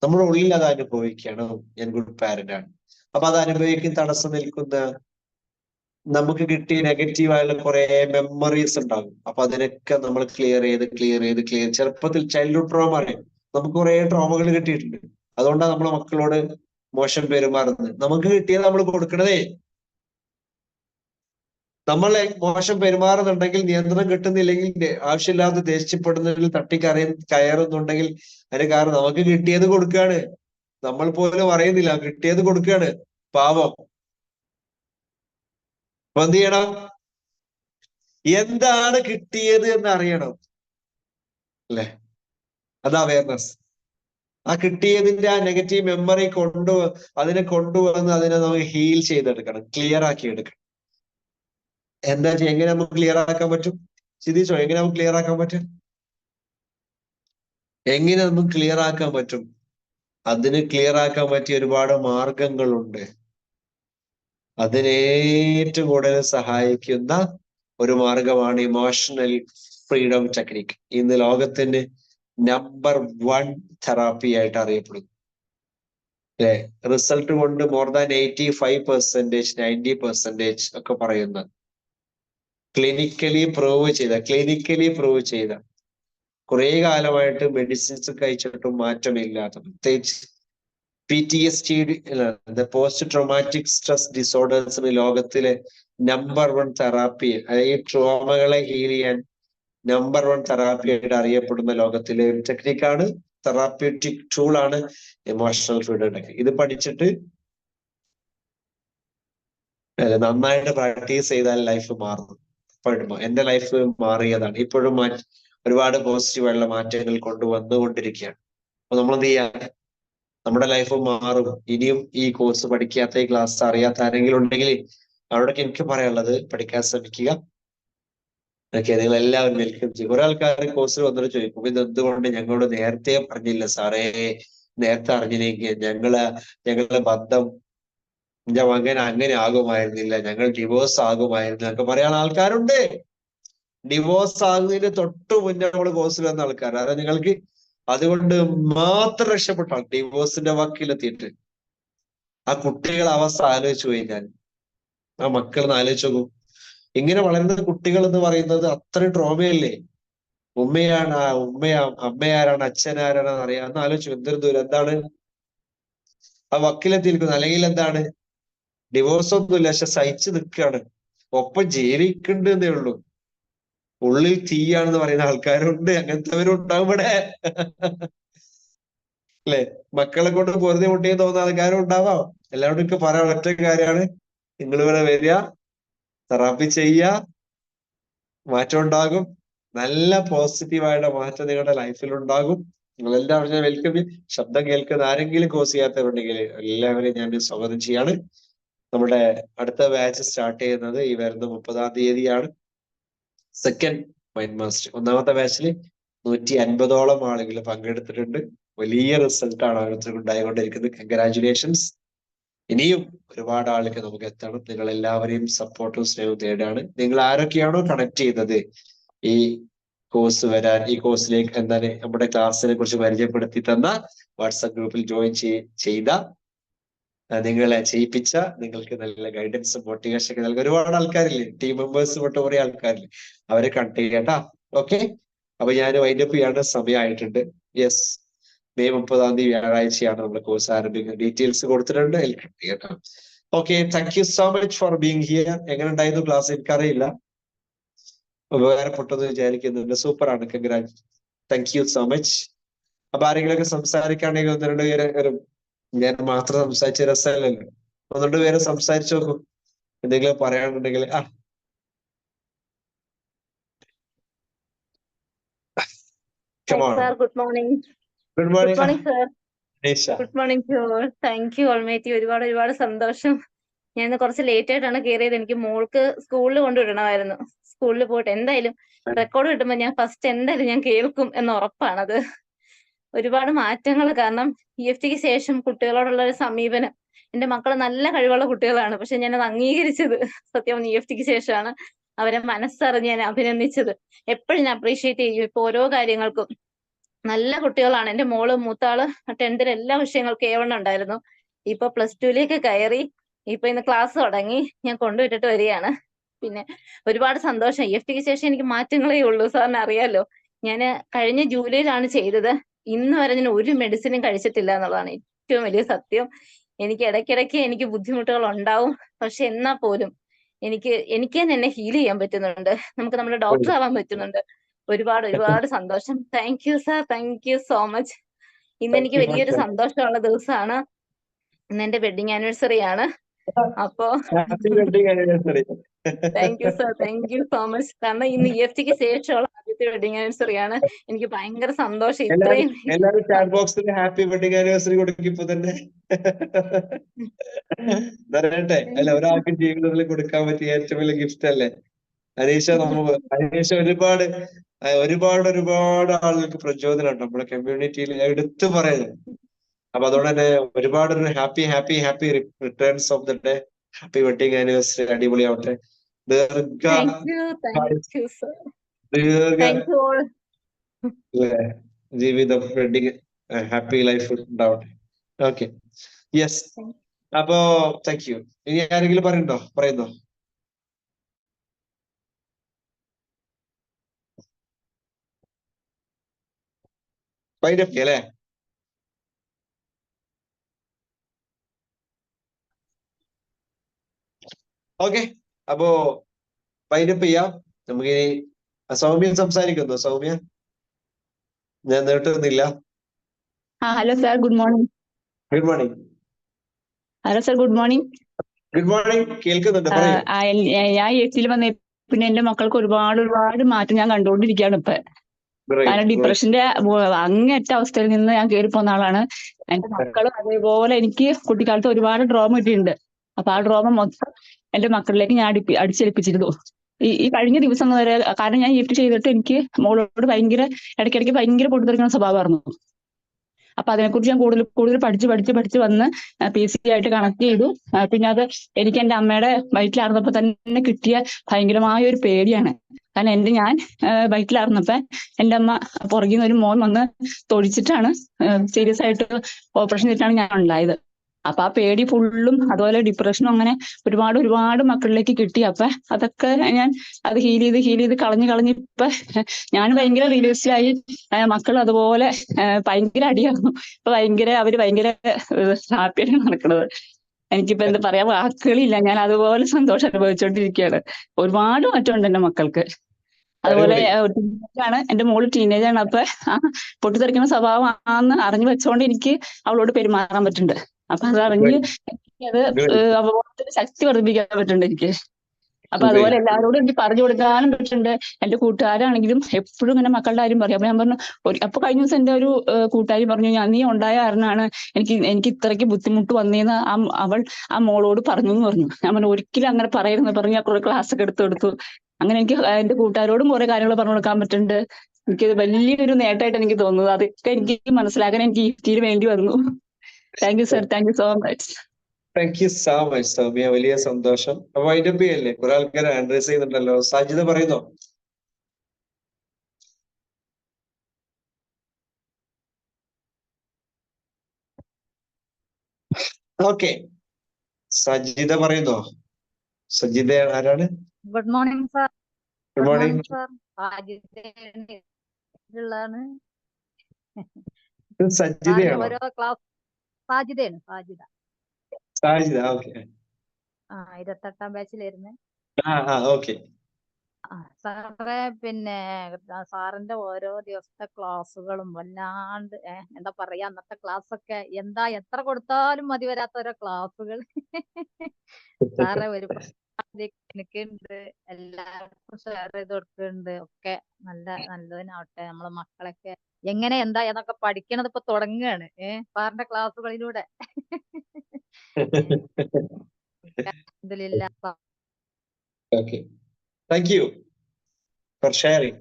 നമ്മുടെ ഉള്ളിൽ അത് അനുഭവിക്കണം. ഞാൻ ഗുഡ് പാരന്റ് ആണ്. അപ്പൊ അത് അനുഭവിക്കാൻ തടസ്സം നിൽക്കുന്ന നമുക്ക് കിട്ടിയ നെഗറ്റീവായുള്ള കുറെ മെമ്മറീസ് ഉണ്ടാകും. അപ്പൊ അതിനൊക്കെ നമ്മൾ ക്ലിയർ ചെയ്ത് ചെറുപ്പത്തിൽ ചൈൽഡ്ഹുഡ് ട്രോമ അറിയാം. നമുക്ക് കുറെ ട്രോമകൾ കിട്ടിയിട്ടുണ്ട്. അതുകൊണ്ടാണ് നമ്മളെ മക്കളോട് മോശം പെരുമാറുന്നത്. നമുക്ക് കിട്ടിയത് നമ്മൾ കൊടുക്കണതേ. നമ്മളെ മോശം പെരുമാറുന്നുണ്ടെങ്കിൽ, നിയന്ത്രണം കിട്ടുന്നില്ലെങ്കിൽ, ആവശ്യമില്ലാതെ ദേഷ്യപ്പെടുന്നതിൽ കയറുന്നുണ്ടെങ്കിൽ അതിന് കാരണം നമുക്ക് കിട്ടിയത് കൊടുക്കുകയാണ്. നമ്മൾ പോലും അറിയുന്നില്ല, കിട്ടിയത് കൊടുക്കുകയാണ്. പാവം. അപ്പൊ എന്ത് ചെയ്യണം? എന്താണ് കിട്ടിയത് എന്ന് അറിയണം, അല്ലെ? അത് അവയർനെസ്. ആ കിട്ടിയതിന്റെ ആ നെഗറ്റീവ് മെമ്മറി അതിനെ കൊണ്ടുവന്ന് അതിനെ നമുക്ക് ഹീൽ ചെയ്തെടുക്കണം, ക്ലിയർ ആക്കി എടുക്കണം. എന്താ ചെയ്യുക? എങ്ങനെ നമുക്ക് ക്ലിയർ ആക്കാൻ പറ്റും? ചിന്തിച്ചോ, എങ്ങനെ നമുക്ക് ക്ലിയർ ആക്കാൻ പറ്റും? എങ്ങനെ നമുക്ക് ക്ലിയർ ആക്കാൻ പറ്റും? അതിന് ക്ലിയർ ആക്കാൻ പറ്റിയ ഒരുപാട് മാർഗങ്ങളുണ്ട്. അതിന് ഏറ്റവും കൂടുതൽ സഹായിക്കുന്ന ഒരു മാർഗമാണ് ഇമോഷണൽ ഫ്രീഡം ടെക്നിക്. ഇന്ന് ലോകത്തിന് നമ്പർ 1 തെറാപ്പി ആയിട്ട് അറിയപ്പെടുന്നു. അല്ലെ? റിസൾട്ട് കൊണ്ട് മോർ ദാൻ 85%, 90% ഒക്കെ പറയുന്ന, ക്ലിനിക്കലി പ്രൂവ് ചെയ്ത കുറെ കാലമായിട്ട് മെഡിസിൻസ് കഴിച്ചിട്ടും മാറ്റമില്ലാത്ത, പ്രത്യേകിച്ച് PTSD, പോസ്റ്റ് ട്രോമാറ്റിക് സ്ട്രെസ് ഡിസോർഡേഴ്സിന് ലോകത്തിലെ നമ്പർ 1 തെറാപ്പി, ഈ ട്രോമകളെ ഹീൽ ചെയ്യാൻ നമ്പർ 1 തെറാപ്പി ആയിട്ട് അറിയപ്പെടുന്ന ലോകത്തിലെ ഒരു ടെക്നിക്കാണ്, തെറാപ്യൂട്ടിക് ടൂളാണ് ഇമോഷണൽ ഫ്രീഡം ടെക്നിക്. ഇത് പഠിച്ചിട്ട് നന്നായിട്ട് പ്രാക്ടീസ് ചെയ്താൽ ലൈഫ് മാറും. എന്റെ ലൈഫ് മാറിയതാണ്. ഇപ്പോഴും ഒരുപാട് പോസിറ്റീവായുള്ള മാറ്റങ്ങൾ കൊണ്ടുവന്നുകൊണ്ടിരിക്കുകയാണ്. അപ്പൊ നമ്മൾ എന്ത് ചെയ്യാ? നമ്മുടെ ലൈഫ് മാറും. ഇനിയും ഈ കോഴ്സ് പഠിക്കാത്ത, ഈ ക്ലാസ് അറിയാത്ത ആരെങ്കിലും ഉണ്ടെങ്കിൽ അവരോടൊക്കെ എനിക്ക് പറയാനുള്ളത്, പഠിക്കാൻ ശ്രമിക്കുക. ഓക്കെ, നിങ്ങൾ എല്ലാവരും വെൽക്കം ചെയ്യും. കുറെ ആൾക്കാർ കോഴ്സിൽ വന്നിട്ട് ചോദിക്കും, ഇത് എന്തുകൊണ്ട് ഞങ്ങളോട് നേരത്തെ പറഞ്ഞില്ല സാറേ, നേരത്തെ അറിഞ്ഞില്ലെങ്കിൽ ഞങ്ങളുടെ ബന്ധം, എന്റെ മകൻ അങ്ങനെ ആകുമായിരുന്നില്ല, ഞങ്ങൾ ഡിവോഴ്സ് ആകുമായിരുന്നു എന്നൊക്കെ പറയാൻ ആൾക്കാരുണ്ട്. ഡിവോഴ്സ് ആകുന്നതിന് തൊട്ട് മുന്നേ നമ്മൾ കോഴ്സിൽ വന്ന ആൾക്കാർ, അതായത് നിങ്ങൾക്ക് അതുകൊണ്ട് മാത്രം രക്ഷപ്പെട്ടാൽ ഡിവോഴ്സിന്റെ വക്കിലെത്തിയിട്ട് ആ കുട്ടികളെ അവസ്ഥ ആലോചിച്ചു കഴിഞ്ഞാൽ, ആ മക്കളെന്ന് ആലോചിച്ച് നോക്കൂ. ഇങ്ങനെ വളരുന്ന കുട്ടികൾ എന്ന് പറയുന്നത് അത്രയും ട്രോമയല്ലേ. അമ്മയാരാണ് അച്ഛനാരാണെന്ന് അറിയാമെന്ന് ആലോചിച്ചു. എന്തൊരു ദുരന്താണ് ആ വക്കിലെത്തിയിരിക്കുന്നത്. അല്ലെങ്കിൽ എന്താണ്, ഡിവോഴ്സ് ഒന്നുമില്ല, പക്ഷെ സഹിച്ചു നിൽക്കുകയാണ്, ഒപ്പം ജീവിക്കുന്നുണ്ടെന്നേ ഉള്ളൂ, ഉള്ളിൽ തീയാണെന്ന് പറയുന്ന ആൾക്കാരുണ്ട്. അങ്ങനത്തെവരും ഉണ്ടാവും ഇവിടെ. അല്ലെ, മക്കളെ കൊണ്ട് പൊറുതി മുട്ടിയെന്ന് തോന്നുന്ന ആൾക്കാരും ഉണ്ടാവാം. എല്ലാവരും എനിക്ക് പറയാൻ ഒറ്റ കാര്യമാണ്, നിങ്ങൾ ഇവിടെ വരിക, തെറാപ്പി ചെയ്യുക, മാറ്റം ഉണ്ടാകും. നല്ല പോസിറ്റീവായിട്ട് മാറ്റം നിങ്ങളുടെ ലൈഫിൽ ഉണ്ടാകും. നിങ്ങൾ എല്ലാവരും വെൽക്കം. ശബ്ദം കേൾക്കുന്ന ആരെങ്കിലും കോഴ്സ് ചെയ്യാത്തവരുണ്ടെങ്കിൽ എല്ലാവരെയും ഞാൻ സ്വാഗതം ചെയ്യാണ്. നമ്മുടെ അടുത്ത ബാച്ച് സ്റ്റാർട്ട് ചെയ്യുന്നത് ഈ വരുന്ന 30-ാം തീയതിയാണ്. Second mind master. ഒന്നാമത്തെ ബാച്ചിൽ 150ഓളം ആളുകൾ പങ്കെടുത്തിട്ടുണ്ട്. വലിയ റിസൾട്ടാണ് ഓരോരുത്തർക്കും ഉണ്ടായിക്കൊണ്ടിരിക്കുന്നത്. കൺഗ്രാജുലേഷൻസ്. ഇനിയും ഒരുപാട് ആളുകൾ നമുക്ക് എത്തണം. നിങ്ങൾ എല്ലാവരെയും സപ്പോർട്ടും സ്നേഹവും തേടാണ്. നിങ്ങൾ ആരൊക്കെയാണോ കണക്ട് ചെയ്യുന്നത് ഈ കോഴ്സ് വരാൻ, ഈ കോഴ്സിലേക്ക് എന്താണ് നമ്മുടെ ക്ലാസ്സിനെ കുറിച്ച് പരിചയപ്പെടുത്തി തന്ന, വാട്സാപ്പ് ഗ്രൂപ്പിൽ ജോയിൻ ചെയ്ത, നിങ്ങളെ ചെയ്യിപ്പിച്ച, നിങ്ങൾക്ക് നല്ല ഗൈഡൻസും മോട്ടിവേഷൻ ഒക്കെ നൽകുന്ന ഒരുപാട് ആൾക്കാരില്ലേ, ടീം മെമ്പേഴ്സ് തൊട്ട് കുറെ ആൾക്കാരില്ലേ, അവരെ കണക്ട് ചെയ്യട്ടാ. ഓക്കെ, അപ്പൊ ഞാൻ വൈൻഡപ്പ് ചെയ്യേണ്ട സമയമായിട്ടുണ്ട്. യെസ്, മെയ് 30-ാം തീയതി വ്യാഴാഴ്ചയാണ് നമ്മൾ കോഴ്സ് ആരംഭിക്കുന്നത്. ഡീറ്റെയിൽസ് കൊടുത്തിട്ടുണ്ട്, കേട്ടോ. Okay, thank you so much for being here. എങ്ങനെ ഉണ്ടായിരുന്നു ക്ലാസ് എനിക്കറിയില്ല, ഉപകാരപ്പെട്ടെന്ന് വിചാരിക്കുന്നുണ്ട്. സൂപ്പറാണ്, congrat, thank you so much. അപ്പൊ ആരെങ്കിലുമൊക്കെ സംസാരിക്കുകയാണെങ്കിൽ 1-2 പേര്, ഞാൻ മാത്രം സംസാരിച്ച രസമല്ലല്ലോ, 1-2 പേര് സംസാരിച്ചു നോക്കൂ, എന്തെങ്കിലും പറയാനുണ്ടെങ്കിൽ. Sir, good morning. Good Good morning morning, sir. Nisha. Good morning to all. Thank you, Almighty. ഒരുപാട് സന്തോഷം. ഞാൻ ഇന്ന് കുറച്ച് ലേറ്റ് ആയിട്ടാണ് കയറിയത്. എനിക്ക് മോൾക്ക് സ്കൂളിൽ കൊണ്ടുവിടണമായിരുന്നു. സ്കൂളിൽ പോയിട്ട് എന്തായാലും റെക്കോർഡ് കിട്ടുമ്പോൾ ഞാൻ ഫസ്റ്റ് എന്തായാലും ഞാൻ കേൾക്കും എന്ന് ഉറപ്പാണത്. ഒരുപാട് മാറ്റങ്ങൾ, കാരണം EFTക്ക് ശേഷം കുട്ടികളോടുള്ള ഒരു സമീപനം, എന്റെ മക്കൾ നല്ല കഴിവുള്ള കുട്ടികളാണ്, പക്ഷെ ഞാനത് അംഗീകരിച്ചത് സത്യം EFTക്ക് ശേഷമാണ്. അവരെ മനസ്സറിഞ്ഞ് ഞാൻ അഭിനന്ദിച്ചത്. എപ്പോഴും ഞാൻ അപ്രീഷിയേറ്റ് ചെയ്യും. ഇപ്പൊ ഓരോ കാര്യങ്ങൾക്കും നല്ല കുട്ടികളാണ്. എന്റെ മോള് മൂത്താള് 10th എല്ലാ വിഷയങ്ങൾക്കും A1 ഉണ്ടായിരുന്നു. ഇപ്പൊ +2ലേക്ക് കയറി. ഇപ്പൊ ഇന്ന് ക്ലാസ് തുടങ്ങി. ഞാൻ കൊണ്ടുവിട്ടിട്ട് വരികയാണ്. പിന്നെ ഒരുപാട് സന്തോഷം. EFTക്ക് ശേഷം എനിക്ക് മാറ്റങ്ങളേ ഉള്ളൂ. സാറിന് അറിയാലോ, ഞാൻ കഴിഞ്ഞ ജൂലൈയിലാണ് ചെയ്തത്. ഇന്ന് വരെ ഞാൻ ഒരു മെഡിസിനും കഴിച്ചിട്ടില്ല എന്നുള്ളതാണ് ഏറ്റവും വലിയ സത്യം. എനിക്ക് ഇടയ്ക്കിടയ്ക്ക് എനിക്ക് ബുദ്ധിമുട്ടുകൾ ഉണ്ടാവും. പക്ഷെ എന്നാ പോലും എനിക്ക് തന്നെ എന്നെ ഹീൽ ചെയ്യാൻ പറ്റുന്നുണ്ട്. നമുക്ക് നമ്മുടെ ഡോക്ടർ ആവാൻ പറ്റുന്നുണ്ട്. ഒരുപാട് സന്തോഷം. Thank you sir, thank you so much. ഇന്ന് എനിക്ക് വലിയൊരു സന്തോഷമുള്ള ദിവസമാണ്. ഇന്ന് എന്റെ വെഡിങ് ആനിവേഴ്സറി ആണ്. അപ്പോ happy wedding anniversary. Thank you sir, thank you so much. കാരണം ഇന്ന് EFTക്ക് ശേഷമുള്ള ആദ്യത്തെ വെഡിങ് ആനിവേഴ്സറി ആണ്. എനിക്ക് ഭയങ്കര സന്തോഷം. എല്ലാരും ചാറ്റ് ബോക്സിൽ ഹാപ്പി വെഡിങ് ആനിവേഴ്സറി കൊടുക്കും ഇപ്പൊ തന്നെ. പറയട്ടെ, അല്ല, ഒരാൾക്ക് ജീവിതത്തിൽ കൊടുക്കാൻ പറ്റിയ ഏറ്റവും വലിയ ഗിഫ്റ്റ് അല്ലേ അനീഷ. അനീഷ ഒരുപാട് ആളുകൾക്ക് പ്രചോദനമുണ്ട് നമ്മുടെ കമ്മ്യൂണിറ്റിയിൽ, എടുത്തു പറയുന്നത്. അപ്പൊ അതുകൊണ്ട് തന്നെ ഒരുപാട് happy returns of the day. Happy wedding anniversary. അടിപൊളിയാവട്ടെ. ദീർഘ ജീവിതം, വെഡിങ് ഹാപ്പി ലൈഫ് ഉണ്ടാവട്ടെ. Okay, yes. അപ്പോ താങ്ക് യു. ഇനി ആരെങ്കിലും പറയുന്നോ? വൈൻഡപ്പ് അല്ലേ? ഓക്കെ, അപ്പോ വൈൻഡപ്പ് ചെയ്യാം. നമുക്ക് സൗമ്യ സംസാരിക്കുന്നോ? സൗമ്യ, ഞാൻ നീട്ടുന്നില്ല. Hello sir, good morning. Good morning. Hello sir, good morning. Good morning, കേൾക്കുന്നുണ്ട്, പറയൂ. ഞാൻ EFTയിൽ വന്ന പിന്നെ എന്റെ മക്കൾക്ക് ഒരുപാട് മാറ്റം ഞാൻ കണ്ടുകൊണ്ടിരിക്കുകയാണ് ഇപ്പൊ. കാരണം ഡിപ്രഷന്റെ അങ്ങേറ്റ അവസ്ഥയിൽ നിന്ന് ഞാൻ കയറി പോകുന്ന ആളാണ്. എന്റെ മക്കളും അതേപോലെ എനിക്ക് കുട്ടിക്കാലത്ത് ഒരുപാട് ഡ്രോമ കിട്ടിയിട്ടുണ്ട്. അപ്പൊ ആ ഡ്രോമ മൊത്തം എന്റെ മക്കളിലേക്ക് ഞാൻ അടിച്ചേൽപ്പിച്ചിരുന്നു. ഈ കഴിഞ്ഞ ദിവസം വരെ, കാരണം ഞാൻ EFT ചെയ്തിട്ട് എനിക്ക് മോളോട് ഇടയ്ക്കിടയ്ക്ക് ഭയങ്കര പൊട്ടിത്തെറിക്കുന്ന സ്വഭാവമായിരുന്നു. അപ്പൊ അതിനെക്കുറിച്ച് ഞാൻ കൂടുതൽ പഠിച്ച് വന്ന് PC ആയിട്ട് കണക്ട് ചെയ്തു. പിന്നെ അത് എനിക്ക് എന്റെ അമ്മയുടെ വയറ്റിലാർന്നപ്പോ തന്നെ കിട്ടിയ ഭയങ്കരമായ ഒരു പേടിയാണ്. കാരണം ഞാൻ വയറ്റിലാർന്നപ്പോ എന്റെ അമ്മ പുറകിൽ നിന്ന് ഒരു മോൻ വന്ന് തൊഴിച്ചിട്ടാണ് സീരിയസ് ആയിട്ട് ഓപ്പറേഷൻ ചെയ്തിട്ടാണ് ഞാൻ ഉണ്ടായത്. അപ്പൊ ആ പേടി ഫുള്ളും, അതുപോലെ ഡിപ്രഷനും അങ്ങനെ ഒരുപാട് മക്കളിലേക്ക് കിട്ടി. അപ്പൊ അതൊക്കെ ഞാൻ അത് ഹീൽ ചെയ്ത് കളഞ്ഞ് ഇപ്പൊ ഞാൻ ഭയങ്കര റിലീസിലായി. മക്കൾ അതുപോലെ ഭയങ്കര അടിയായിരുന്നു. ഇപ്പൊ അവര് ഭയങ്കര ഹാപ്പിയാണ് നടക്കുന്നത്. എനിക്കിപ്പോ എന്താ പറയാ, വാക്കുകളില്ല. ഞാൻ അതുപോലെ സന്തോഷം അനുഭവിച്ചുകൊണ്ടിരിക്കുകയാണ്. ഒരുപാട് മാറ്റമുണ്ട് എന്റെ മക്കൾക്ക്. അതുപോലെ ടീനേജാണ് എന്റെ മോള്, ടീനേജാണ്. അപ്പൊ പൊട്ടിത്തെറിക്കുന്ന സ്വഭാവം ആണെന്ന് അറിഞ്ഞു വെച്ചോണ്ട് എനിക്ക് അവളോട് പെരുമാറാൻ പറ്റുന്നുണ്ട്. അപ്പൊ അതറിഞ്ഞ് എനിക്കത് അവബോധത്തിന് ശക്തി വർദ്ധിപ്പിക്കാൻ പറ്റുന്നുണ്ട് എനിക്ക്. അപ്പൊ അതുപോലെ എല്ലാവരോടും എനിക്ക് പറഞ്ഞു കൊടുക്കാനും പറ്റുന്നുണ്ട്. എന്റെ കൂട്ടുകാരാണെങ്കിലും എപ്പോഴും ഇങ്ങനെ മക്കളുടെ കാര്യം പറയും. അപ്പൊ ഞാൻ പറഞ്ഞു, അപ്പൊ കഴിഞ്ഞ ദിവസം എന്റെ ഒരു കൂട്ടുകാരി പറഞ്ഞു, നീ ഉണ്ടായ കാരണമാണ് എനിക്ക് ഇത്രയ്ക്ക് ബുദ്ധിമുട്ട് വന്നേന്ന് ആ മോളോട് പറഞ്ഞു എന്ന് പറഞ്ഞു. ഞാൻ പറഞ്ഞു, ഒരിക്കലും അങ്ങനെ പറയരുതെന്ന് പറഞ്ഞ് ഞാൻ കുറെ ക്ലാസ് ഒക്കെ എടുത്തു കൊടുത്തു. അങ്ങനെ എനിക്ക് എന്റെ കൂട്ടുകാരോടും കുറെ കാര്യങ്ങൾ പറഞ്ഞു കൊടുക്കാൻ പറ്റുന്നുണ്ട്. എനിക്കത് വലിയൊരു നേട്ടമായിട്ട് എനിക്ക് തോന്നുന്നു. അതൊക്കെ എനിക്ക് മനസ്സിലാക്കാൻ എനിക്ക് EFT വേണ്ടി വന്നു. Thank you sir, thank you so much. Thank you so much Soumya, വലിയ സന്തോഷം. അപ്പൊ വൈൻഡപ്പ് ചെയ്യല്ലേ? കുറെ ആൾക്കാർ ആൻഡ്രസ് ചെയ്യുന്നുണ്ടല്ലോ. സാജിദ പറയുന്നോ? ഓക്കെ, സജിത പറയുന്നോ? സജിത ആരാണ്? Good morning sir. Good morning sir. സജിതയാണോ? ഓരോ ക്ലാസ് സാജിദയാണ്. സാജിദ, ഓക്കെ. 28ാം ബാച്ചിലായിരുന്നു. ഓക്കെ. സാറേ, പിന്നെ സാറിന്റെ ഓരോ ദിവസത്തെ ക്ലാസ്സുകളും വല്ലാണ്ട് എന്താ പറയാ, അന്നത്തെ ക്ലാസ് ഒക്കെ എത്ര കൊടുത്താലും മതി വരാത്ത ഓരോ ക്ലാസ്സുകൾ. സാറേ എനിക്കുണ്ട്, എല്ലാവർക്കും ഷെയർ ചെയ്ത് കൊടുക്കുന്നുണ്ട്. ഒക്കെ നല്ലതിനാവട്ടെ. നമ്മളെ മക്കളൊക്കെ എങ്ങനെ എന്നൊക്കെ പഠിക്കണത് ഇപ്പൊ തുടങ്ങുകയാണ് സാറിന്റെ ക്ലാസ്സുകളിലൂടെ. Okay, thank you for sharing.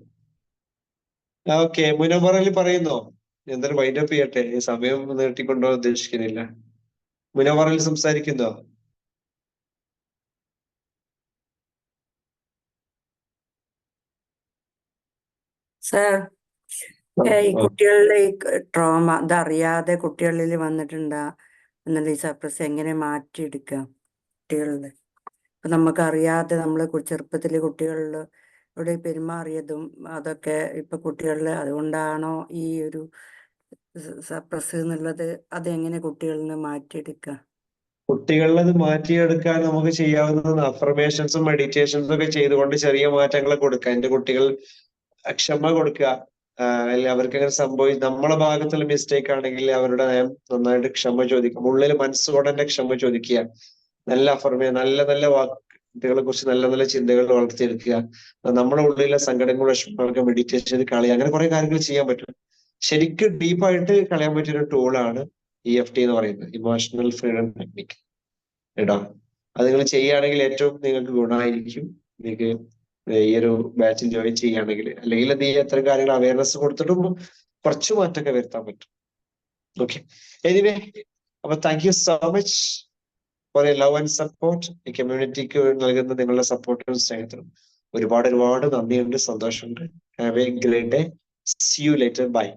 Okay, Munavaral പറയുന്നോ? എന്തായാലും വൈൻഡപ്പ് ചെയ്യട്ടെ, ഈ സമയം നീട്ടിക്കൊണ്ടുപോകാൻ ഉദ്ദേശിക്കുന്നില്ല. മുനവറൽ സംസാരിക്കുന്നോ? സർ, ഈ കുട്ടികളിലെ ഈ ട്രോമ ഇതറിയാതെ കുട്ടികളിൽ വന്നിട്ടുണ്ടാ എന്നുള്ള ഈ സപ്രസ് എങ്ങനെ മാറ്റിയെടുക്കാം കുട്ടികളിൽ? ഇപ്പൊ നമുക്കറിയാതെ നമ്മൾ ചെറുപ്പത്തില് കുട്ടികളിലൂടെ പെരുമാറിയതും അതൊക്കെ ഇപ്പൊ കുട്ടികളിൽ, അതുകൊണ്ടാണോ ഈ ഒരു സപ്രസ് എന്നുള്ളത്? അതെങ്ങനെ കുട്ടികളിൽ നിന്ന് മാറ്റിയെടുക്കാം? കുട്ടികളിൽ അത് മാറ്റിയെടുക്കാൻ നമുക്ക് ചെയ്യാവുന്നത് അഫർമേഷൻസും മെഡിറ്റേഷൻസും ഒക്കെ ചെയ്തുകൊണ്ട് ചെറിയ മാറ്റങ്ങൾ കൊടുക്കുക. എന്റെ കുട്ടികൾ ക്ഷമ കൊടുക്കുക. അല്ലെങ്കിൽ അവർക്ക് അങ്ങനെ നമ്മളെ ഭാഗത്തുള്ള മിസ്റ്റേക്ക് ആണെങ്കിൽ അവരുടെ നന്നായിട്ട് ക്ഷമ ചോദിക്കുക. ഉള്ളിൽ മനസ്സുകൊണ്ട് തന്നെ ക്ഷമ ചോദിക്കുക. നല്ല നല്ല കുട്ടികളെ കുറിച്ച് നല്ല ചിന്തകൾ വളർത്തിയെടുക്കുക. നമ്മുടെ ഉള്ളിലെ സങ്കടങ്ങളും വിഷമങ്ങളൊക്കെ മെഡിറ്റേഷൻ ചെയ്ത് കളയുക. അങ്ങനെ കുറെ കാര്യങ്ങൾ ചെയ്യാൻ പറ്റും. ശരിക്കും ഡീപ്പായിട്ട് കളയാൻ പറ്റിയൊരു ടൂളാണ് EFT എന്ന് പറയുന്നത്, ഇമോഷണൽ ഫ്രീഡം ടെക്നിക്. കേട്ടോ, അത് നിങ്ങൾ ചെയ്യുകയാണെങ്കിൽ ഏറ്റവും നിങ്ങൾക്ക് ഗുണമായിരിക്കും. നിങ്ങൾക്ക് ഈ ഒരു ബാച്ചിൽ ജോയിൻ ചെയ്യുകയാണെങ്കിൽ, അല്ലെങ്കിൽ എന്ത് ചെയ്യുക, അത്തരം കാര്യങ്ങൾ അവയർനെസ് കൊടുത്തിട്ടും കുറച്ച് മാറ്റമൊക്കെ വരുത്താൻ പറ്റും. ഓക്കെ, എനിവേ, അപ്പൊ thank you so much for A love and support. ഈ കമ്മ്യൂണിറ്റിക്ക് നൽകുന്ന നിങ്ങളുടെ സപ്പോർട്ടും സ്നേഹത്തിനും ഒരുപാട് നന്ദിയുണ്ട്, സന്തോഷമുണ്ട്. Have A great day. See you later. Bye.